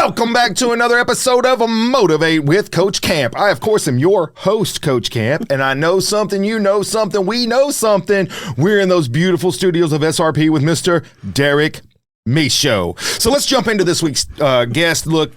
Welcome back to another episode of Motivate with Coach Camp. I, of course, am your host, Coach Camp, and I know something, you know something, we know something. We're in those beautiful studios of SRP with Mr. Derek Michaud. So let's jump into this week's guest. Look,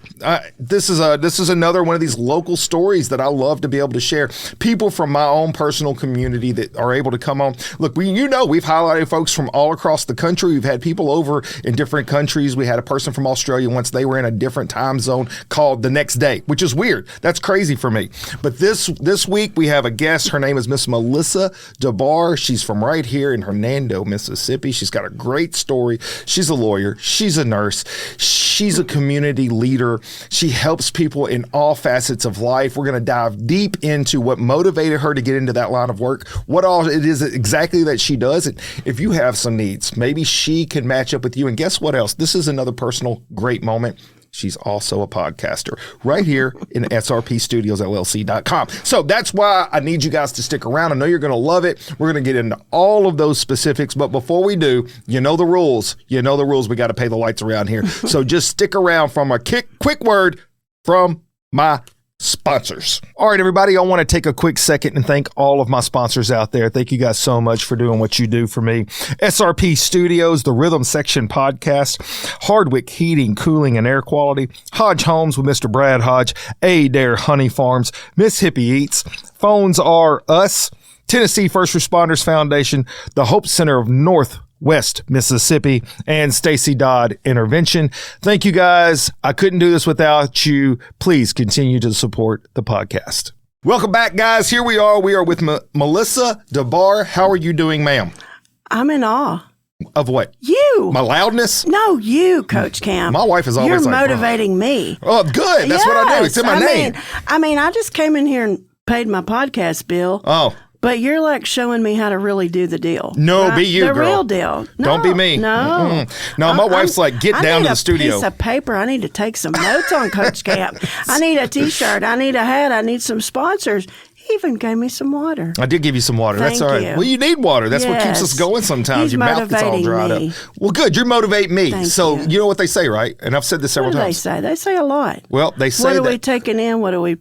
this is another one of these local stories that I love to be able to share. People from my own personal community that are able to come on. Look, we've highlighted folks from all across the country. We've had people over in different countries. We had a person from Australia once. They were in a different time zone called the next day, which is weird. That's crazy for me. But this week we have a guest. Her name is Miss Melissa Dabar. She's from right here in Hernando, Mississippi. She's got a great story. She's a lawyer. She's a nurse. She's a community leader. She helps people in all facets of life. We're going to dive deep into what motivated her to get into that line of work, what all it is exactly that she does. And if you have some needs, maybe she can match up with you. And guess what else? This is another personal great moment. She's also a podcaster right here in srpstudiosllc.com. So that's why I need you guys to stick around. I know you're going to love it. We're going to get into all of those specifics. But before we do, you know the rules. You know the rules. We got to pay the lights around here. So just stick around from a quick word from my sponsors. All right, everybody, I want to take a quick second and thank all of my sponsors out there. Thank you guys so much for doing what you do for me. SRP Studios, the Rhythm Section Podcast, Hardwick Heating, Cooling, and Air Quality, Hodge Homes with Mr. Brad Hodge, Adair Honey Farms, Miss Hippie Eats, Phones Are Us, Tennessee First Responders Foundation, the Hope Center of Northwest Mississippi, and Stacy Dodd Intervention. Thank you guys. I couldn't do this without you. Please continue to support the podcast. Welcome back, guys. Here we are. We are with Melissa Dabar. How are you doing, ma'am? I'm in awe. Of what? You. My loudness? No, you, Coach Camp. My wife is always You're like, motivating me. Oh, good. That's what I do. It's in my name. I just came in here and paid my podcast bill. Oh. But you're like showing me how to really do the deal. No, right? Be you, the girl. Real deal. No, don't be me. No. Mm-mm. No, my wife's like, get down to the studio. I need a piece of paper. I need to take some notes on Coach Camp. I need a T-shirt. I need a hat. I need some sponsors. He even gave me some water. I did give you some water. That's all right. You. Well, you need water. That's what keeps us going sometimes. He's your mouth gets all dried up. Well, good. You're motivating me. Thank you know what they say, right? And I've said this several times. What do they say? They say a lot. Well, they say that. What are we taking in? What are we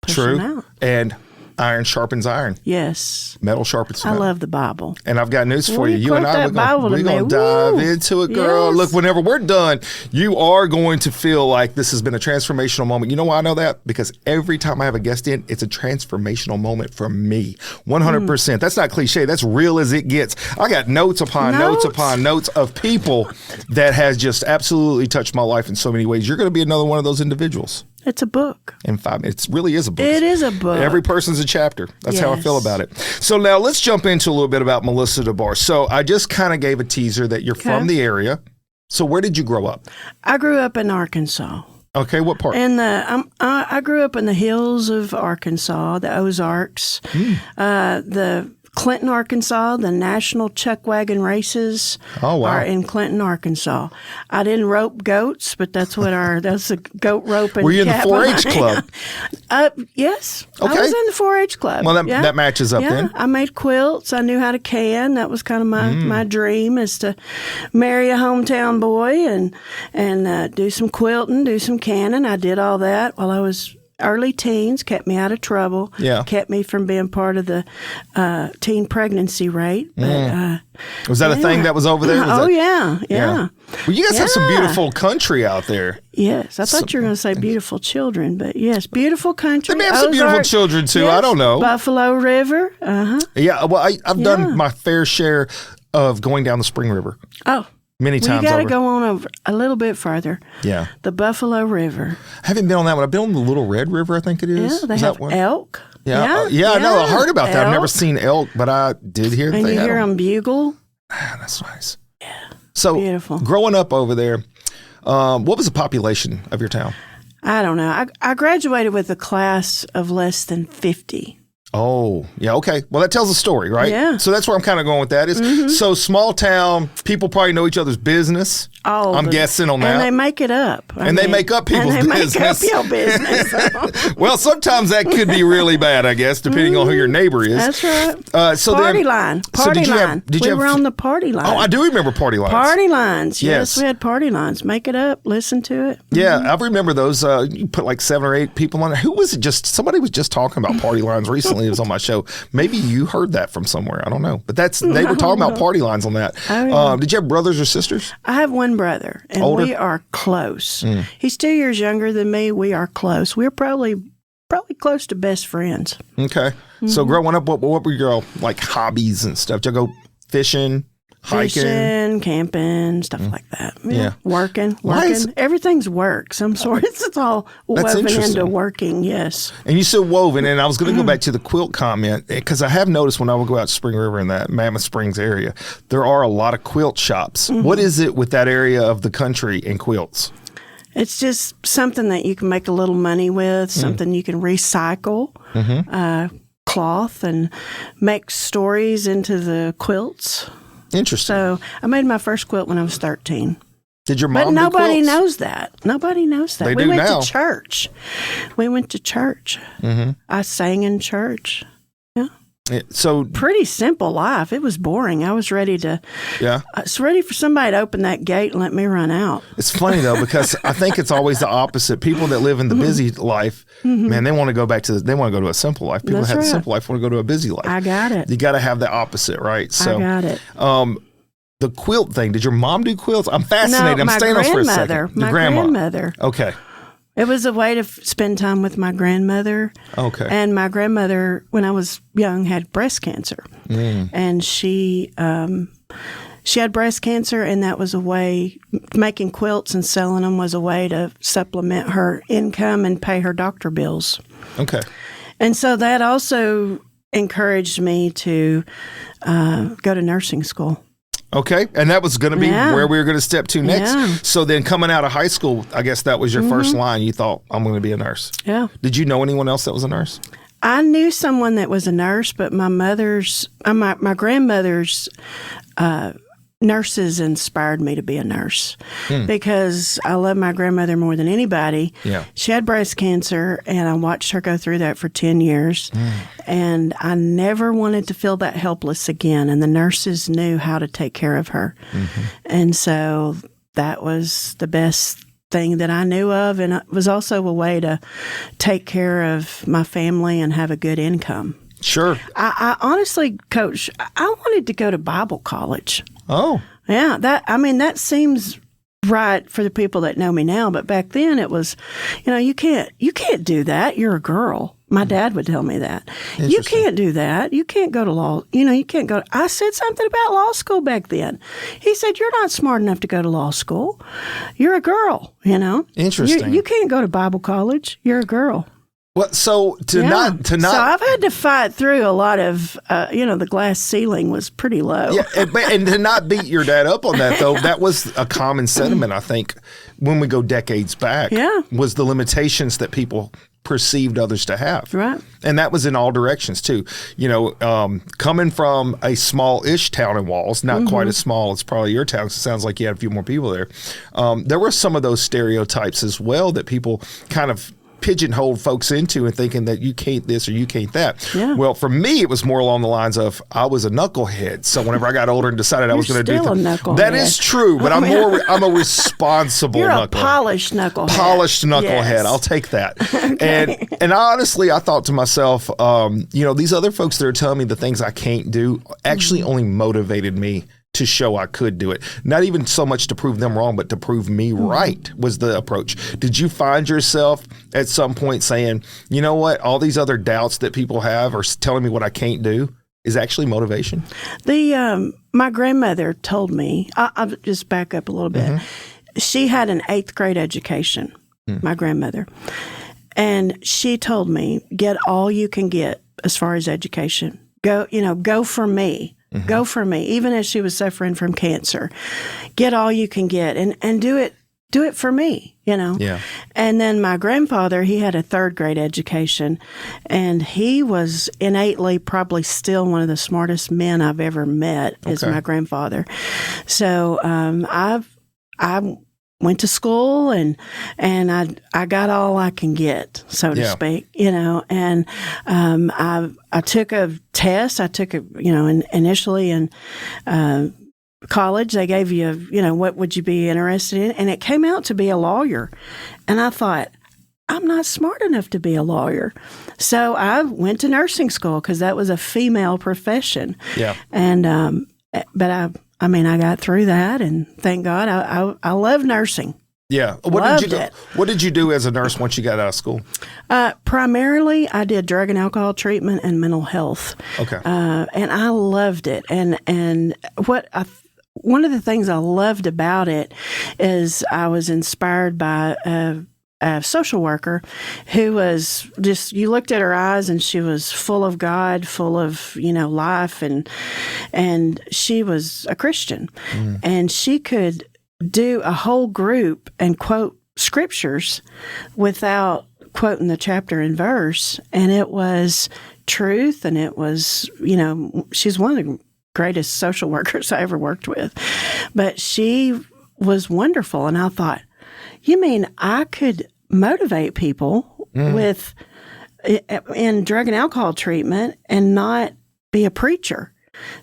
pushing out? And iron sharpens iron. Yes. Metal sharpens metal. I love the Bible. And I've got news for you. You and I, we're going to dive into it, girl. Yes. Look, whenever we're done, you are going to feel like this has been a transformational moment. You know why I know that? Because every time I have a guest in, it's a transformational moment for me. 100%. That's not cliche. That's real as it gets. I got notes upon notes upon notes of people that has just absolutely touched my life in so many ways. You're going to be another one of those individuals. It's a book. In 5 minutes. It really is a book. It is a book. Every person's a chapter. That's how I feel about it. So now let's jump into a little bit about Melissa Dabar. So I just kind of gave a teaser that you're from the area. So where did you grow up? I grew up in Arkansas. Okay, what part? I grew up in the hills of Arkansas, the Ozarks, the Clinton, Arkansas. The national chuck wagon races are in Clinton, Arkansas. I didn't rope goats, but that's a goat roping. Were you in the 4-H club? Yes. Okay. I was in the 4-H club. Well, that matches up then. I made quilts. I knew how to can. That was kind of my dream, is to marry a hometown boy and do some quilting, do some canning. I did all that while I was early teens, kept me out of trouble, kept me from being part of the teen pregnancy rate. But, was that a thing that was over there? Yeah. Well, you guys have some beautiful country out there. Yes. I thought you were going to say beautiful children, but yes, beautiful country. They may have some beautiful children, too. Yes, I don't know. Buffalo River. Yeah, well, I've done my fair share of going down the Spring River. Oh. Many times You got over. to go on over a little bit further. Yeah. The Buffalo River. I haven't been on that one. I've been on the Little Red River, I think it is. Yeah, they have elk. Yeah, I know. I heard about that. I've never seen elk, but I did hear that and they you had hear them bugle. Man, that's nice. Yeah. So, beautiful. Growing up over there, what was the population of your town? I don't know. I graduated with a class of less than 50. Oh, yeah, okay. Well, that tells a story, right? Yeah. So that's where I'm kind of going with that. So small town, people probably know each other's business. I'm guessing on that. And they make it up. They make up people's business. And they make up your business. Well, sometimes that could be really bad, I guess, depending on who your neighbor is. That's right. Party line. We were on the party line. Oh, I do remember party lines. Party lines. Yes, we had party lines. Make it up. Listen to it. Yeah, I remember those. You put like 7 or 8 people on it. Who was it? Somebody was just talking about party lines recently. It was on my show. Maybe you heard that from somewhere. I don't know. But they were talking about party lines on that. Oh, yeah. Did you have brothers or sisters? I have one brother, and Older? we are close. He's 2 years younger than me. We are close. We're probably close to best friends. Okay. So growing up, what were your like hobbies and stuff? Did you go fishing? Hiking, camping, stuff like that. Yeah. Working. Everything's work. Some sort. It's all woven into working, yes. And you said woven, and I was going to go back to the quilt comment, because I have noticed when I would go out to Spring River in that Mammoth Springs area, there are a lot of quilt shops. What is it with that area of the country and quilts? It's just something that you can make a little money with, something you can recycle. Cloth and make stories into the quilts. Interesting. So I made my first quilt when I was 13. Did your mom But nobody do quilts? knows that. Nobody knows that. We went to church. We went to church. I sang in church. Yeah. So pretty simple life. It was boring. I was ready to. Yeah. I was ready for somebody to open that gate and let me run out. It's funny though, because I think it's always the opposite. People that live in the busy life, man, they want to go back to. They want to go to a simple life. People that have a simple life want to go to a busy life. I got it. You got to have the opposite, right? So I got it. The quilt thing. Did your mom do quilts? I'm fascinated. I'm staying on this for a second. My grandmother. Okay. It was a way to spend time with my grandmother. Okay. And my grandmother, when I was young, had breast cancer. And she had breast cancer, and that was a way, making quilts and selling them was a way to supplement her income and pay her doctor bills. Okay. And so that also encouraged me to go to nursing school. Okay, and that was going to be where we were going to step to next. Yeah. So then coming out of high school, I guess that was your first line. You thought, I'm going to be a nurse. Yeah. Did you know anyone else that was a nurse? I knew someone that was a nurse, but my grandmother's nurses inspired me to be a nurse because I love my grandmother more than anybody. Yeah. She had breast cancer, and I watched her go through that for 10 years. And I never wanted to feel that helpless again. And the nurses knew how to take care of her. And so that was the best thing that I knew of. And it was also a way to take care of my family and have a good income. Sure. I honestly, Coach, I wanted to go to Bible college. Oh. Yeah, that seems right for the people that know me now, but back then it was, you can't do that. You're a girl. My dad would tell me that. You can't do that. You can't go to law. You can't go. I said something about law school back then. He said, "You're not smart enough to go to law school. You're a girl, Interesting. You can't go to Bible college. You're a girl." Well, so not. So I've had to fight through a lot of, the glass ceiling was pretty low. Yeah, and to not beat your dad up on that, though, that was a common sentiment, I think, when we go decades back. Yeah. Was the limitations that people perceived others to have. Right. And that was in all directions, too. Coming from a small-ish town in Walls, not quite as small as probably your town, 'cause it sounds like you had a few more people there. There were some of those stereotypes as well that people kind of pigeonhole folks into and thinking that you can't this or you can't that. Yeah. Well, for me, it was more along the lines of I was a knucklehead. So whenever I got older and decided I was going to do knucklehead. That is true, but I'm a responsible You're knucklehead. a polished knucklehead. Polished knucklehead. Yes. I'll take that. Okay. And honestly, I thought to myself, these other folks that are telling me the things I can't do actually only motivated me to show I could do it. Not even so much to prove them wrong, but to prove me right was the approach. Did you find yourself at some point saying, you know what, all these other doubts that people have are telling me what I can't do is actually motivation? My grandmother told me, I'll just back up a little bit. She had an 8th grade education, my grandmother. And she told me, get all you can get as far as education. Go for me. Go for me, even as she was suffering from cancer. Get all you can get and do it do it for me, Yeah. And then my grandfather, he had a third grade education, and he was innately probably still one of the smartest men I've ever met. Is my grandfather. So I went to school and I got all I can get, so to speak, and I took a test. I took initially in college, they gave you, what would you be interested in? And it came out to be a lawyer. And I thought, I'm not smart enough to be a lawyer. So I went to nursing school because that was a female profession. Yeah. And, but I got through that, and thank God I love nursing. Yeah. What did you do as a nurse once you got out of school? Primarily, I did drug and alcohol treatment and mental health. Okay. And I loved it. And one of the things I loved about it is I was inspired by a social worker who was just, you looked at her eyes and she was full of God, full of, life. And she was a Christian. And she could do a whole group and quote scriptures without quoting the chapter and verse. And it was truth. And it was, she's one of the greatest social workers I ever worked with. But she was wonderful. And I thought, you mean I could motivate people in drug and alcohol treatment and not be a preacher?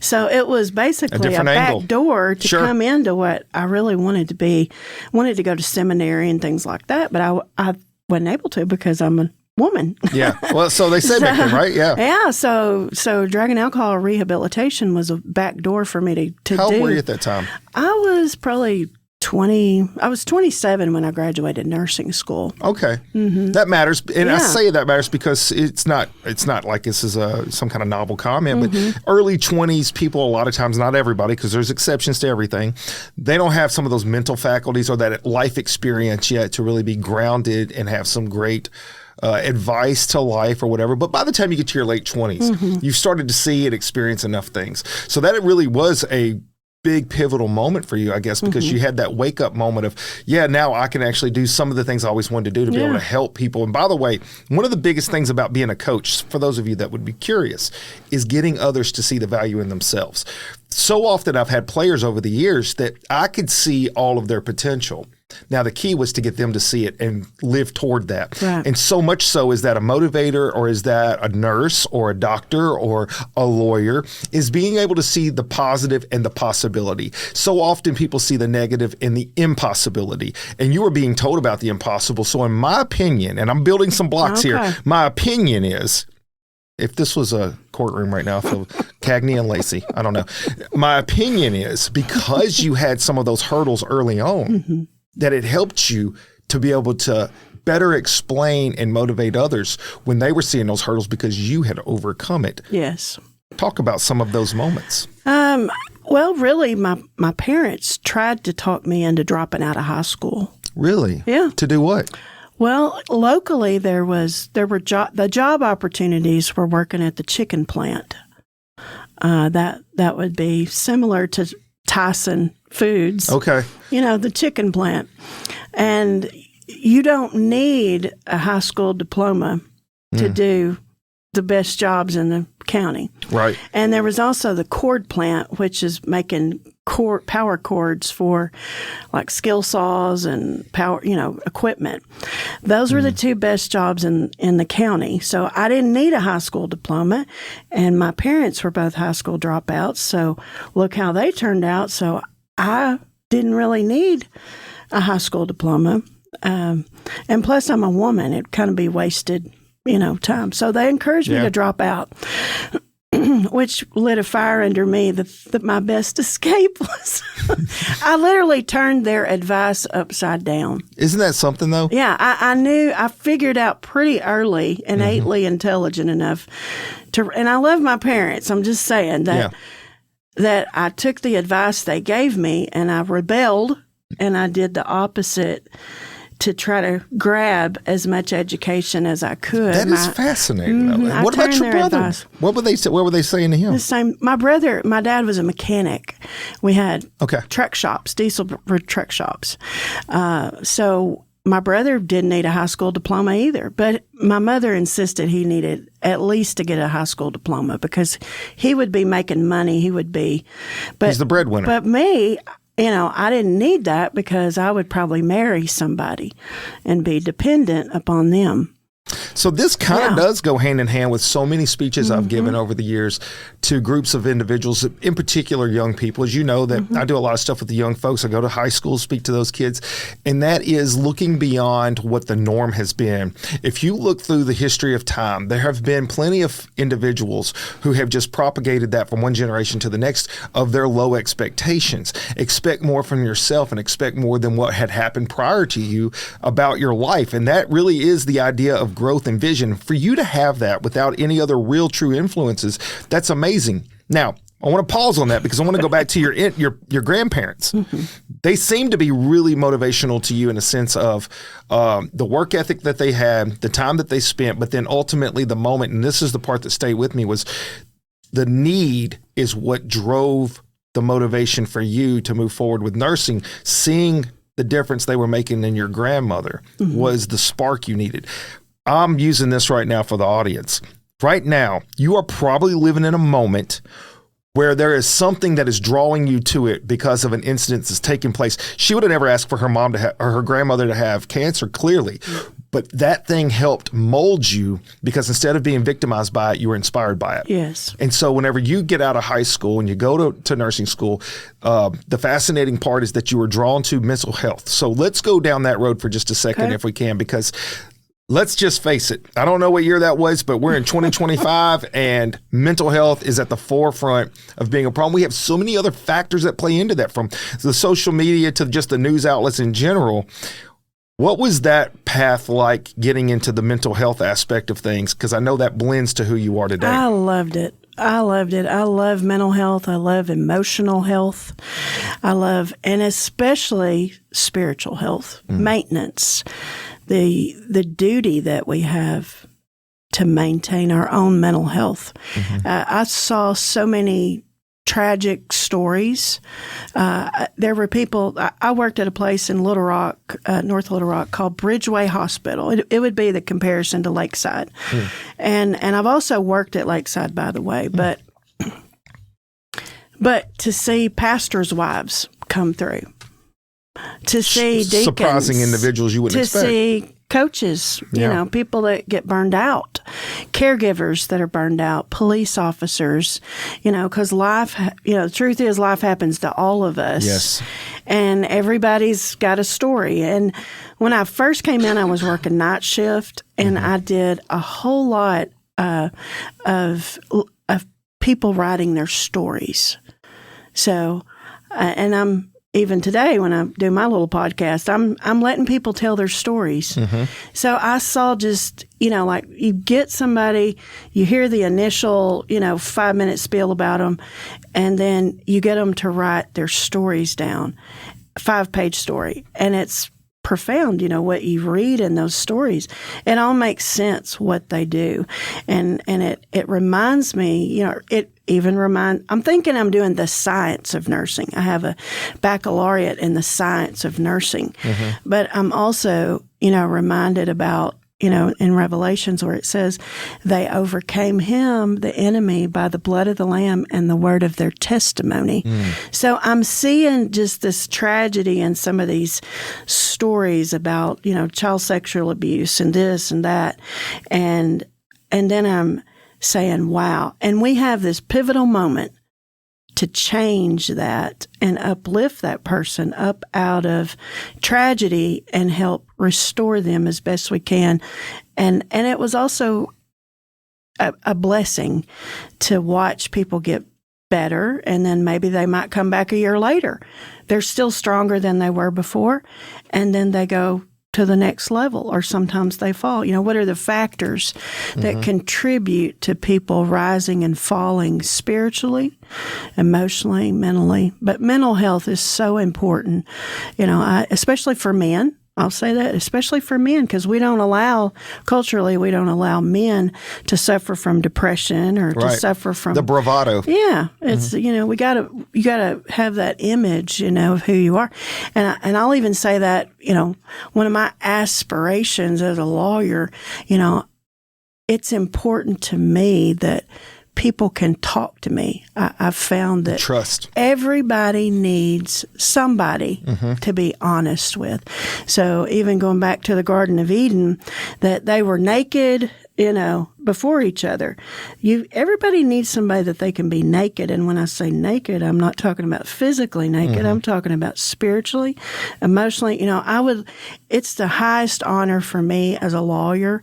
So it was basically a back door to come into what I really wanted to be. Wanted to go to seminary and things like that, but I wasn't able to because I'm a woman. Yeah. Well, so they say back then, right? Yeah. Yeah. So drug and alcohol rehabilitation was a back door for me to do. How old were you at that time? I was probably 20. I was 27 when I graduated nursing school. Okay. That matters. And I say that matters because it's not like this is some kind of novel comment, but early 20s people, a lot of times, not everybody, because there's exceptions to everything, they don't have some of those mental faculties or that life experience yet to really be grounded and have some great advice to life or whatever. But by the time you get to your late 20s, you've started to see and experience enough things. So that it really was a big pivotal moment for you, I guess, because you had that wake up moment of, now I can actually do some of the things I always wanted to do to be able to help people. And by the way, one of the biggest things about being a coach, for those of you that would be curious, is getting others to see the value in themselves. So often I've had players over the years that I could see all of their potential. Now, the key was to get them to see it and live toward that. Right. And so much so is that a motivator or is that a nurse or a doctor or a lawyer is being able to see the positive and the possibility. So often people see the negative and the impossibility. And you are being told about the impossible. So in my opinion, and I'm building some blocks here, my opinion is, if this was a courtroom right now, I feel Cagney and Lacey. I don't know. My opinion is because you had some of those hurdles early on, that it helped you to be able to better explain and motivate others when they were seeing those hurdles because you had overcome it. Yes. Talk about some of those moments. Well, really, my parents tried to talk me into dropping out of high school. Really? Yeah. To do what? Well, locally there were the job opportunities were working at the chicken plant. That would be similar to Tyson Foods. Okay. The chicken plant. And you don't need a high school diploma to do the best jobs in the county. Right. And there was also the cord plant, which is making power cords for like skill saws and power, equipment. Those were the two best jobs in the county. So I didn't need a high school diploma, and my parents were both high school dropouts. So look how they turned out. So I didn't really need a high school diploma. And plus I'm a woman. It'd kind of be wasted, time. So they encouraged me to drop out, which lit a fire under me that my best escape was. I literally turned their advice upside down. Isn't that something, though? Yeah, I figured out pretty early, innately intelligent enough and I love my parents. I'm just saying that I took the advice they gave me and I rebelled and I did the opposite to try to grab as much education as I could. That is fascinating. Mm-hmm, What about your brother? Advice. What were they saying to him? The same. My dad was a mechanic. We had truck shops, diesel truck shops. So my brother didn't need a high school diploma either, but my mother insisted he needed at least to get a high school diploma because he would be making money. He's the breadwinner. But me, I didn't need that because I would probably marry somebody and be dependent upon them. So this kind of does go hand in hand with so many speeches I've given over the years to groups of individuals, in particular young people. As you know, that I do a lot of stuff with the young folks. I go to high school, speak to those kids, and that is looking beyond what the norm has been. If you look through the history of time, there have been plenty of individuals who have just propagated that from one generation to the next of their low expectations. Expect more from yourself and expect more than what had happened prior to you about your life. And that really is the idea of growth and vision. For you to have that without any other real true influences, that's amazing. Now, I want to pause on that because I want to go back to your grandparents. They seem to be really motivational to you in a sense of the work ethic that they had, the time that they spent, but then ultimately the moment, and this is the part that stayed with me, was the need is what drove the motivation for you to move forward with nursing. Seeing the difference they were making in your grandmother was the spark you needed. I'm using this right now for the audience. Right now, you are probably living in a moment where there is something that is drawing you to it because of an incident that's taking place. She would have never asked for her mom or her grandmother to have cancer, clearly. But that thing helped mold you because instead of being victimized by it, you were inspired by it. Yes. And so whenever you get out of high school and you go to nursing school, the fascinating part is that you were drawn to mental health. So let's go down that road for just a second if we can, because let's just face it. I don't know what year that was, but we're in 2025 and mental health is at the forefront of being a problem. We have so many other factors that play into that, from the social media to just the news outlets in general. What was that path like getting into the mental health aspect of things? Because I know that blends to who you are today. I loved it. I love mental health. I love emotional health. And especially spiritual health, maintenance. The duty that we have to maintain our own mental health. I saw so many tragic stories. There were people, I worked at a place in Little Rock, North Little Rock, called Bridgeway Hospital. It would be the comparison to Lakeside. And I've also worked at Lakeside, by the way, but to see pastors' wives come through, to see deacons, surprising individuals you wouldn't expect. To see coaches, people that get burned out, caregivers that are burned out, police officers, because life, the truth is life happens to all of us. Yes. And everybody's got a story. And when I first came in, I was working night shift, and I did a whole lot of people writing their stories. So, and I'm, even today, when I do my little podcast, I'm letting people tell their stories. So I saw just, like you get somebody, you hear the initial, 5-minute spiel about them, and then you get them to write their stories down, 5-page story. And it's profound, what you read in those stories. It all makes sense what they do. And it reminds me, I'm thinking I'm doing the science of nursing. I have a baccalaureate in the science of nursing. But I'm also, reminded about, in Revelations where it says they overcame him, the enemy, by the blood of the Lamb and the word of their testimony. So I'm seeing just this tragedy in some of these stories about, child sexual abuse and this and that. And then I'm saying, wow. And we have this pivotal moment to change that and uplift that person up out of tragedy and help restore them as best we can. And it was also a blessing to watch people get better, and then maybe they might come back a year later. They're still stronger than they were before, and then they go to the next level, or sometimes they fall. What are the factors that contribute to people rising and falling spiritually, emotionally, mentally? But mental health is so important, especially for men. I'll say that, especially for men, because culturally, we don't allow men to suffer from depression or to suffer from the bravado. Yeah, it's you gotta have that image, of who you are, and I'll even say that one of my aspirations as a lawyer, it's important to me that people can talk to me. I've found that trust. Everybody needs somebody to be honest with. So even going back to the Garden of Eden, that they were naked, before each other. Everybody needs somebody that they can be naked. And when I say naked, I'm not talking about physically naked. I'm talking about spiritually, emotionally. It's the highest honor for me as a lawyer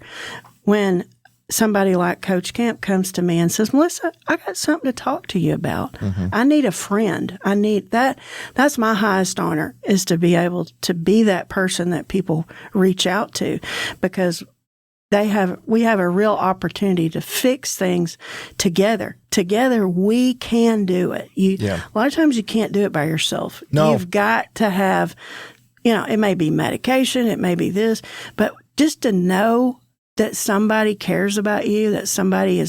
when somebody like Coach Camp comes to me and says, Melissa, I got something to talk to you about. I need a friend. I need that. That's my highest honor, is to be able to be that person that people reach out to, because we have a real opportunity to fix things together. Together, we can do it. A lot of times you can't do it by yourself. No. You've got to have, it may be medication, it may be this, but just to know that somebody cares about you, that somebody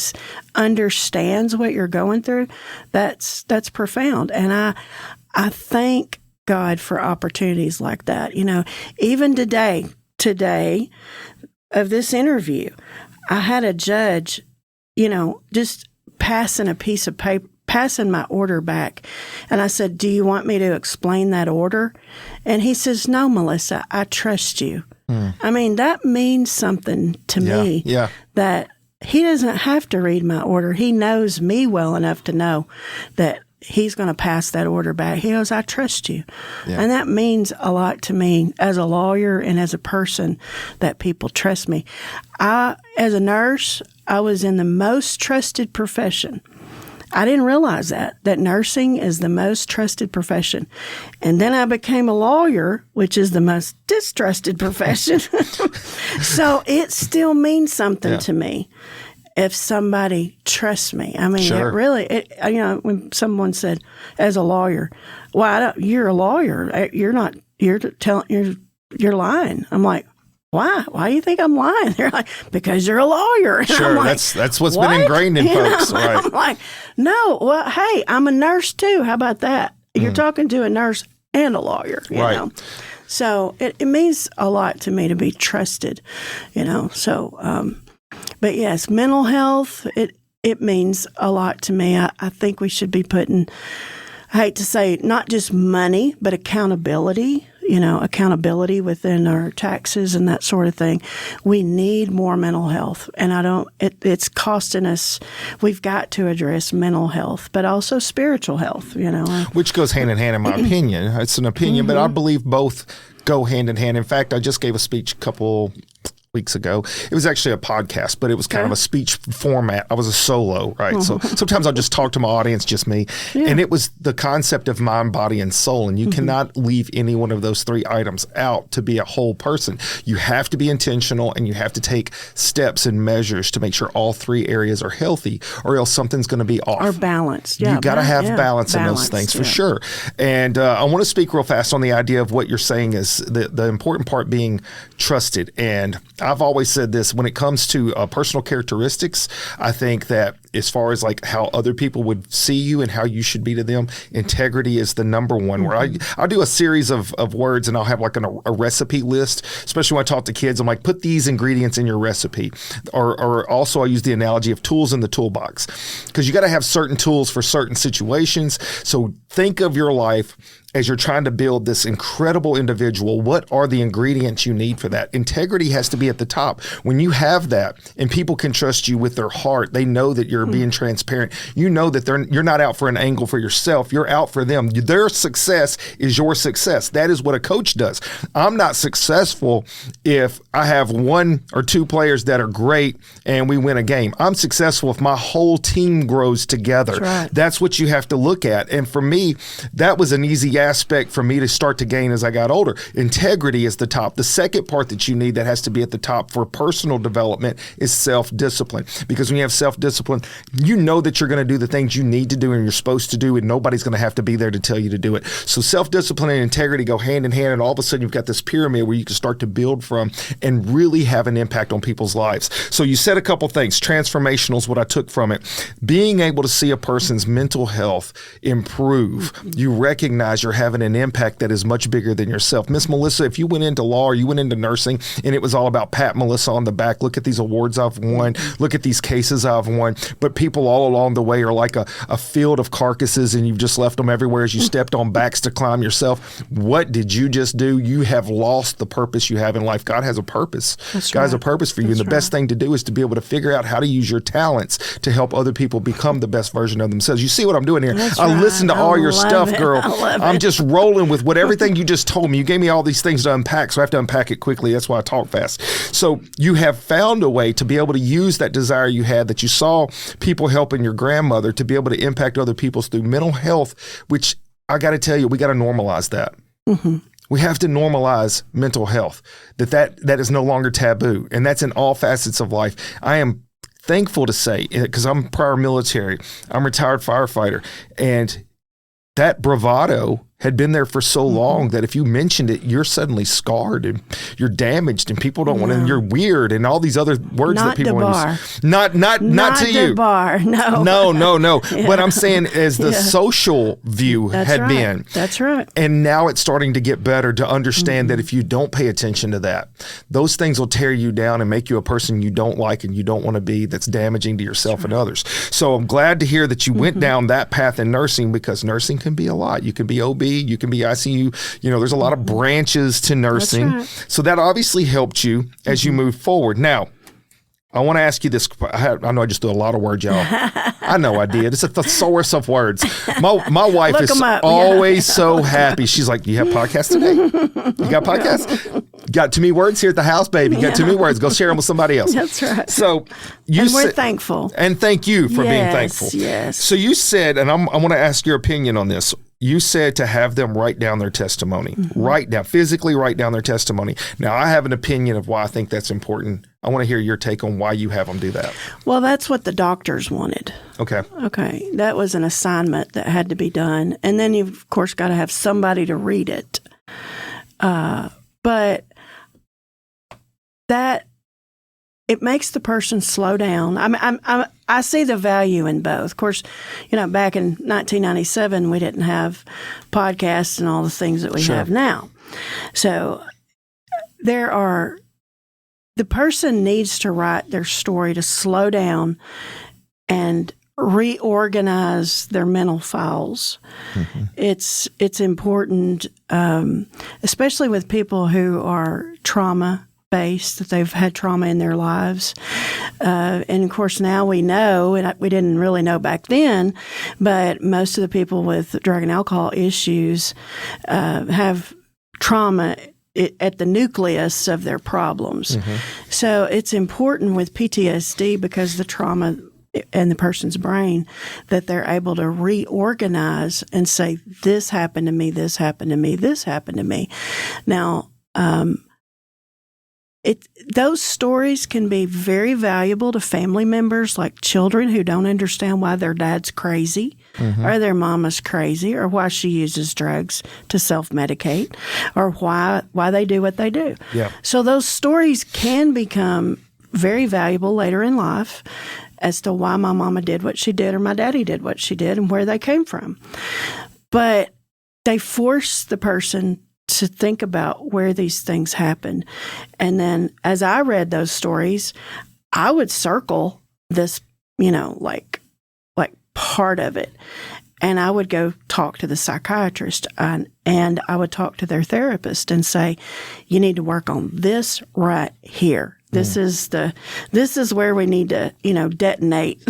understands what you're going through, that's profound. And I thank God for opportunities like that. Even today of this interview, I had a judge, just passing a piece of paper, passing my order back. And I said, do you want me to explain that order? And he says, no, Melissa, I trust you. I mean, that means something to me, that he doesn't have to read my order. He knows me well enough to know that he's going to pass that order back. He goes, I trust you. Yeah. And that means a lot to me as a lawyer and as a person, that people trust me. As a nurse, I was in the most trusted profession. I didn't realize that nursing is the most trusted profession. And then I became a lawyer, which is the most distrusted profession. So it still means something to me if somebody trusts me. I mean, it really, when someone said, as a lawyer, you're a lawyer. You're lying. I'm like, why? Why do you think I'm lying? They're like, because you're a lawyer. And sure, like, that's what's been ingrained in folks. Right. I'm like, no, well, hey, I'm a nurse too. How about that? You're talking to a nurse and a lawyer, you know. So it means a lot to me to be trusted, So, but yes, mental health, it means a lot to me. I think we should be putting, I hate to say, not just money, but accountability. Accountability within our taxes and that sort of thing. We need more mental health. And it's costing us, we've got to address mental health, but also spiritual health, Which goes hand in hand, in my opinion. It's an opinion, but I believe both go hand in hand. In fact, I just gave a speech a couple weeks ago. It was actually a podcast, but it was kind of a speech format. I was a solo, right? So sometimes I'll just talk to my audience, just me. Yeah. And it was the concept of mind, body, and soul. And you cannot leave any one of those three items out to be a whole person. You have to be intentional, and you have to take steps and measures to make sure all three areas are healthy, or else something's going to be off. Or balanced. Yeah, you got to have balance in those things for sure. And I want to speak real fast on the idea of what you're saying is the important part being trusted. And I've always said this, when it comes to personal characteristics, I think that as far as like how other people would see you and how you should be to them, integrity is the number one. Where I'll do a series of words, and I'll have like a recipe list, especially when I talk to kids. I'm like, put these ingredients in your recipe. Or also I use the analogy of tools in the toolbox, because you got to have certain tools for certain situations. So think of your life as you're trying to build this incredible individual. What are the ingredients you need for that? Integrity has to be at the top. When you have that and people can trust you with their heart, they know that you're being transparent. You know that you're not out for an angle for yourself. You're out for them. Their success is your success. That is what a coach does. I'm not successful if I have one or two players that are great and we win a game. I'm successful if my whole team grows together. That's right. That's what you have to look at. And for me, that was an easy aspect for me to start to gain as I got older. Integrity is the top. The second part that you need that has to be at the top for personal development is self-discipline. Because when you have self-discipline, you know that you're going to do the things you need to do and you're supposed to do, and nobody's going to have to be there to tell you to do it. So self-discipline and integrity go hand in hand, and all of a sudden you've got this pyramid where you can start to build from and really have an impact on people's lives. So you said a couple things. Transformational is what I took from it. Being able to see a person's mental health improve, you recognize you're having an impact that is much bigger than yourself. Miss Melissa, if you went into law or you went into nursing and it was all about pat Melissa on the back, look at these awards I've won, look at these cases I've won, but people all along the way are like a field of carcasses and you've just left them everywhere as you stepped on backs to climb yourself. What did you just do? You have lost the purpose you have in life. God has a purpose. God has a purpose for you. And the best thing to do is to be able to figure out how to use your talents to help other people become the best version of themselves. You see what I'm doing here? I listen to all your stuff, girl. I'm just rolling with everything you just told me. You gave me all these things to unpack, so I have to unpack it quickly. That's why I talk fast. So you have found a way to be able to use that desire you had that you saw people helping your grandmother to be able to impact other people through mental health, which I got to tell you, we got to normalize that. Mm-hmm. We have to normalize mental health, that is no longer taboo. And that's in all facets of life. I am thankful to say, because I'm prior military, I'm retired firefighter, and that bravado had been there for so long that if you mentioned it, you're suddenly scarred and you're damaged and people don't want to, and you're weird and all these other words that people want to use. Not to you. Dabar, no. Yeah. What I'm saying is the social view been. That's right. And now it's starting to get better to understand that if you don't pay attention to that, those things will tear you down and make you a person you don't like and you don't want to be, that's damaging to yourself and others. So I'm glad to hear that you went down that path in nursing, because nursing can be a lot. You can be OB, you can be ICU, there's a lot of branches to nursing. That's right. So that obviously helped you as you move forward. Now, I want to ask you this. I know I just threw a lot of words, y'all. I know I did. It's a thesaurus of words. My wife is always so happy. She's like, you have podcasts today? You got podcasts? Got too many words here at the house, baby. You got too many words. Go share them with somebody else. That's right. So we're thankful. And thank you for being thankful. Yes. So you said, and I want to ask your opinion on this. You said to have them write down their testimony, physically write down their testimony. Now, I have an opinion of why I think that's important. I want to hear your take on why you have them do that. Well, that's what the doctors wanted. Okay. That was an assignment that had to be done. And then you've, of course, got to have somebody to read it. But that, it makes the person slow down. I see the value in both. Of course, back in 1997, we didn't have podcasts and all the things that we have now. So the person needs to write their story to slow down and reorganize their mental files. Mm-hmm. It's important, especially with people who are trauma-based, that they've had trauma in their lives. And of course, now we know, and we didn't really know back then, but most of the people with drug and alcohol issues have trauma at the nucleus of their problems. Mm-hmm. So it's important with PTSD, because the trauma in the person's brain, that they're able to reorganize and say, this happened to me, this happened to me, this happened to me. Now, those stories can be very valuable to family members, like children who don't understand why their dad's crazy, or their mama's crazy, or why she uses drugs to self-medicate, or why they do what they do. Yeah. So those stories can become very valuable later in life as to why my mama did what she did or my daddy did what she did and where they came from. But they force the person to think about where these things happened. And then as I read those stories, I would circle this, like part of it. And I would go talk to the psychiatrist and I would talk to their therapist and say, you need to work on this right here. This is where we need to, detonate,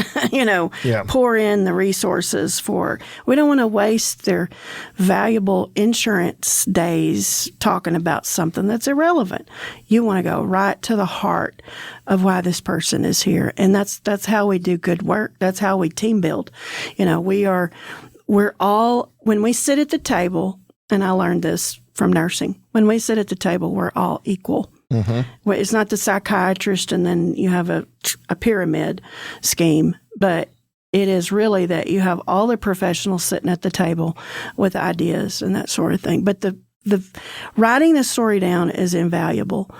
pour in the resources for. We don't want to waste their valuable insurance days talking about something that's irrelevant. You want to go right to the heart of why this person is here. And that's how we do good work. That's how we team build. We're all, when we sit at the table, and I learned this from nursing, when we sit at the table, we're all equal. Mm-hmm. Well, it's not the psychiatrist and then you have a pyramid scheme, but it is really that you have all the professionals sitting at the table with ideas and that sort of thing. But the writing the story down is invaluable,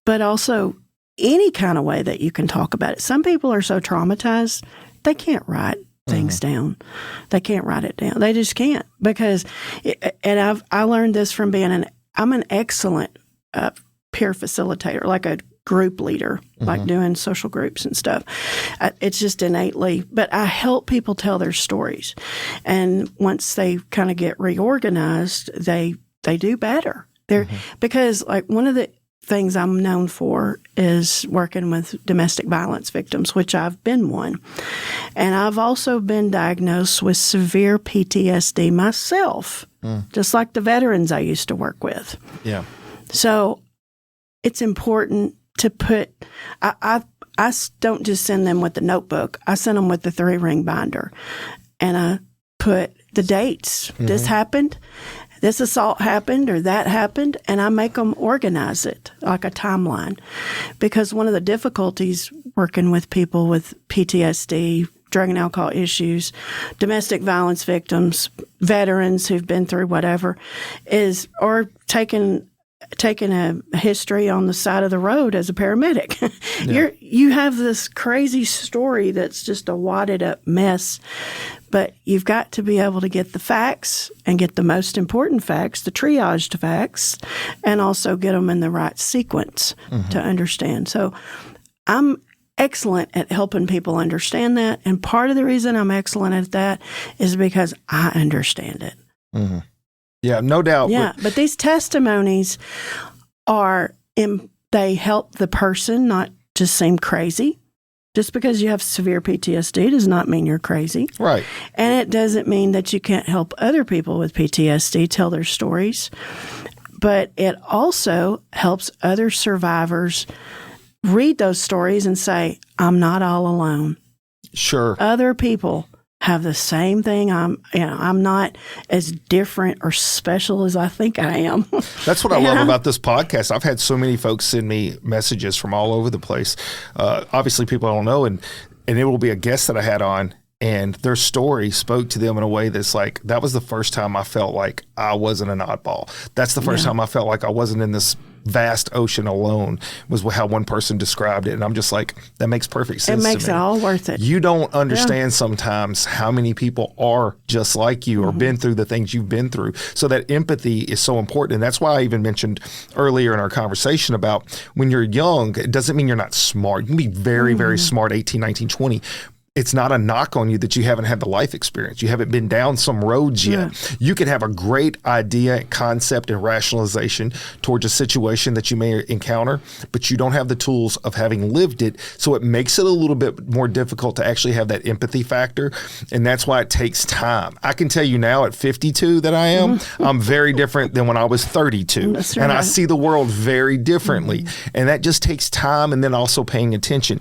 but also any kind of way that you can talk about it. Some people are so traumatized, they can't write things down. They can't write it down. They just can't because, I learned this from I'm an excellent peer facilitator, like a group leader, like doing social groups and stuff. It's just innately, but I help people tell their stories. And once they kind of get reorganized, they do better. Because like one of the things I'm known for is working with domestic violence victims, which I've been one. And I've also been diagnosed with severe PTSD myself, just like the veterans I used to work with. Yeah. So it's important to put, I don't just send them with the notebook. I send them with the 3-ring binder. And I put the dates. This happened, this assault happened, or that happened, and I make them organize it like a timeline. Because one of the difficulties working with people with PTSD, drug and alcohol issues, domestic violence victims, veterans who've been through whatever, or taking a history on the side of the road as a paramedic. Yeah. You have this crazy story that's just a wadded up mess, but you've got to be able to get the facts and get the most important facts, the triaged facts, and also get them in the right sequence to understand. So I'm excellent at helping people understand that. And part of the reason I'm excellent at that is because I understand it. Yeah, no doubt. Yeah, but these testimonies they help the person not just seem crazy. Just because you have severe PTSD does not mean you're crazy. Right. And it doesn't mean that you can't help other people with PTSD tell their stories. But it also helps other survivors read those stories and say, I'm not all alone. Sure. Other people have the same thing. I'm not as different or special as I think I am. That's what I love about this podcast. I've had so many folks send me messages from all over the place. Obviously, people I don't know, and it will be a guest that I had on, and their story spoke to them in a way that's like, that was the first time I felt like I wasn't an oddball. That's the first time I felt like I wasn't in this vast ocean alone, was how one person described it. And I'm just like, that makes perfect sense. It makes to me. It all worth it. You don't understand sometimes how many people are just like you or been through the things you've been through. So that empathy is so important. And that's why I even mentioned earlier in our conversation about when you're young, it doesn't mean you're not smart. You can be very, very smart, 18, 19, 20. It's not a knock on you that you haven't had the life experience. You haven't been down some roads yet. Yeah. You could have a great idea, concept, and rationalization towards a situation that you may encounter, but you don't have the tools of having lived it. So it makes it a little bit more difficult to actually have that empathy factor. And that's why it takes time. I can tell you now at 52 that I am, I'm very different than when I was 32. That's right. And I see the world very differently. And that just takes time and then also paying attention.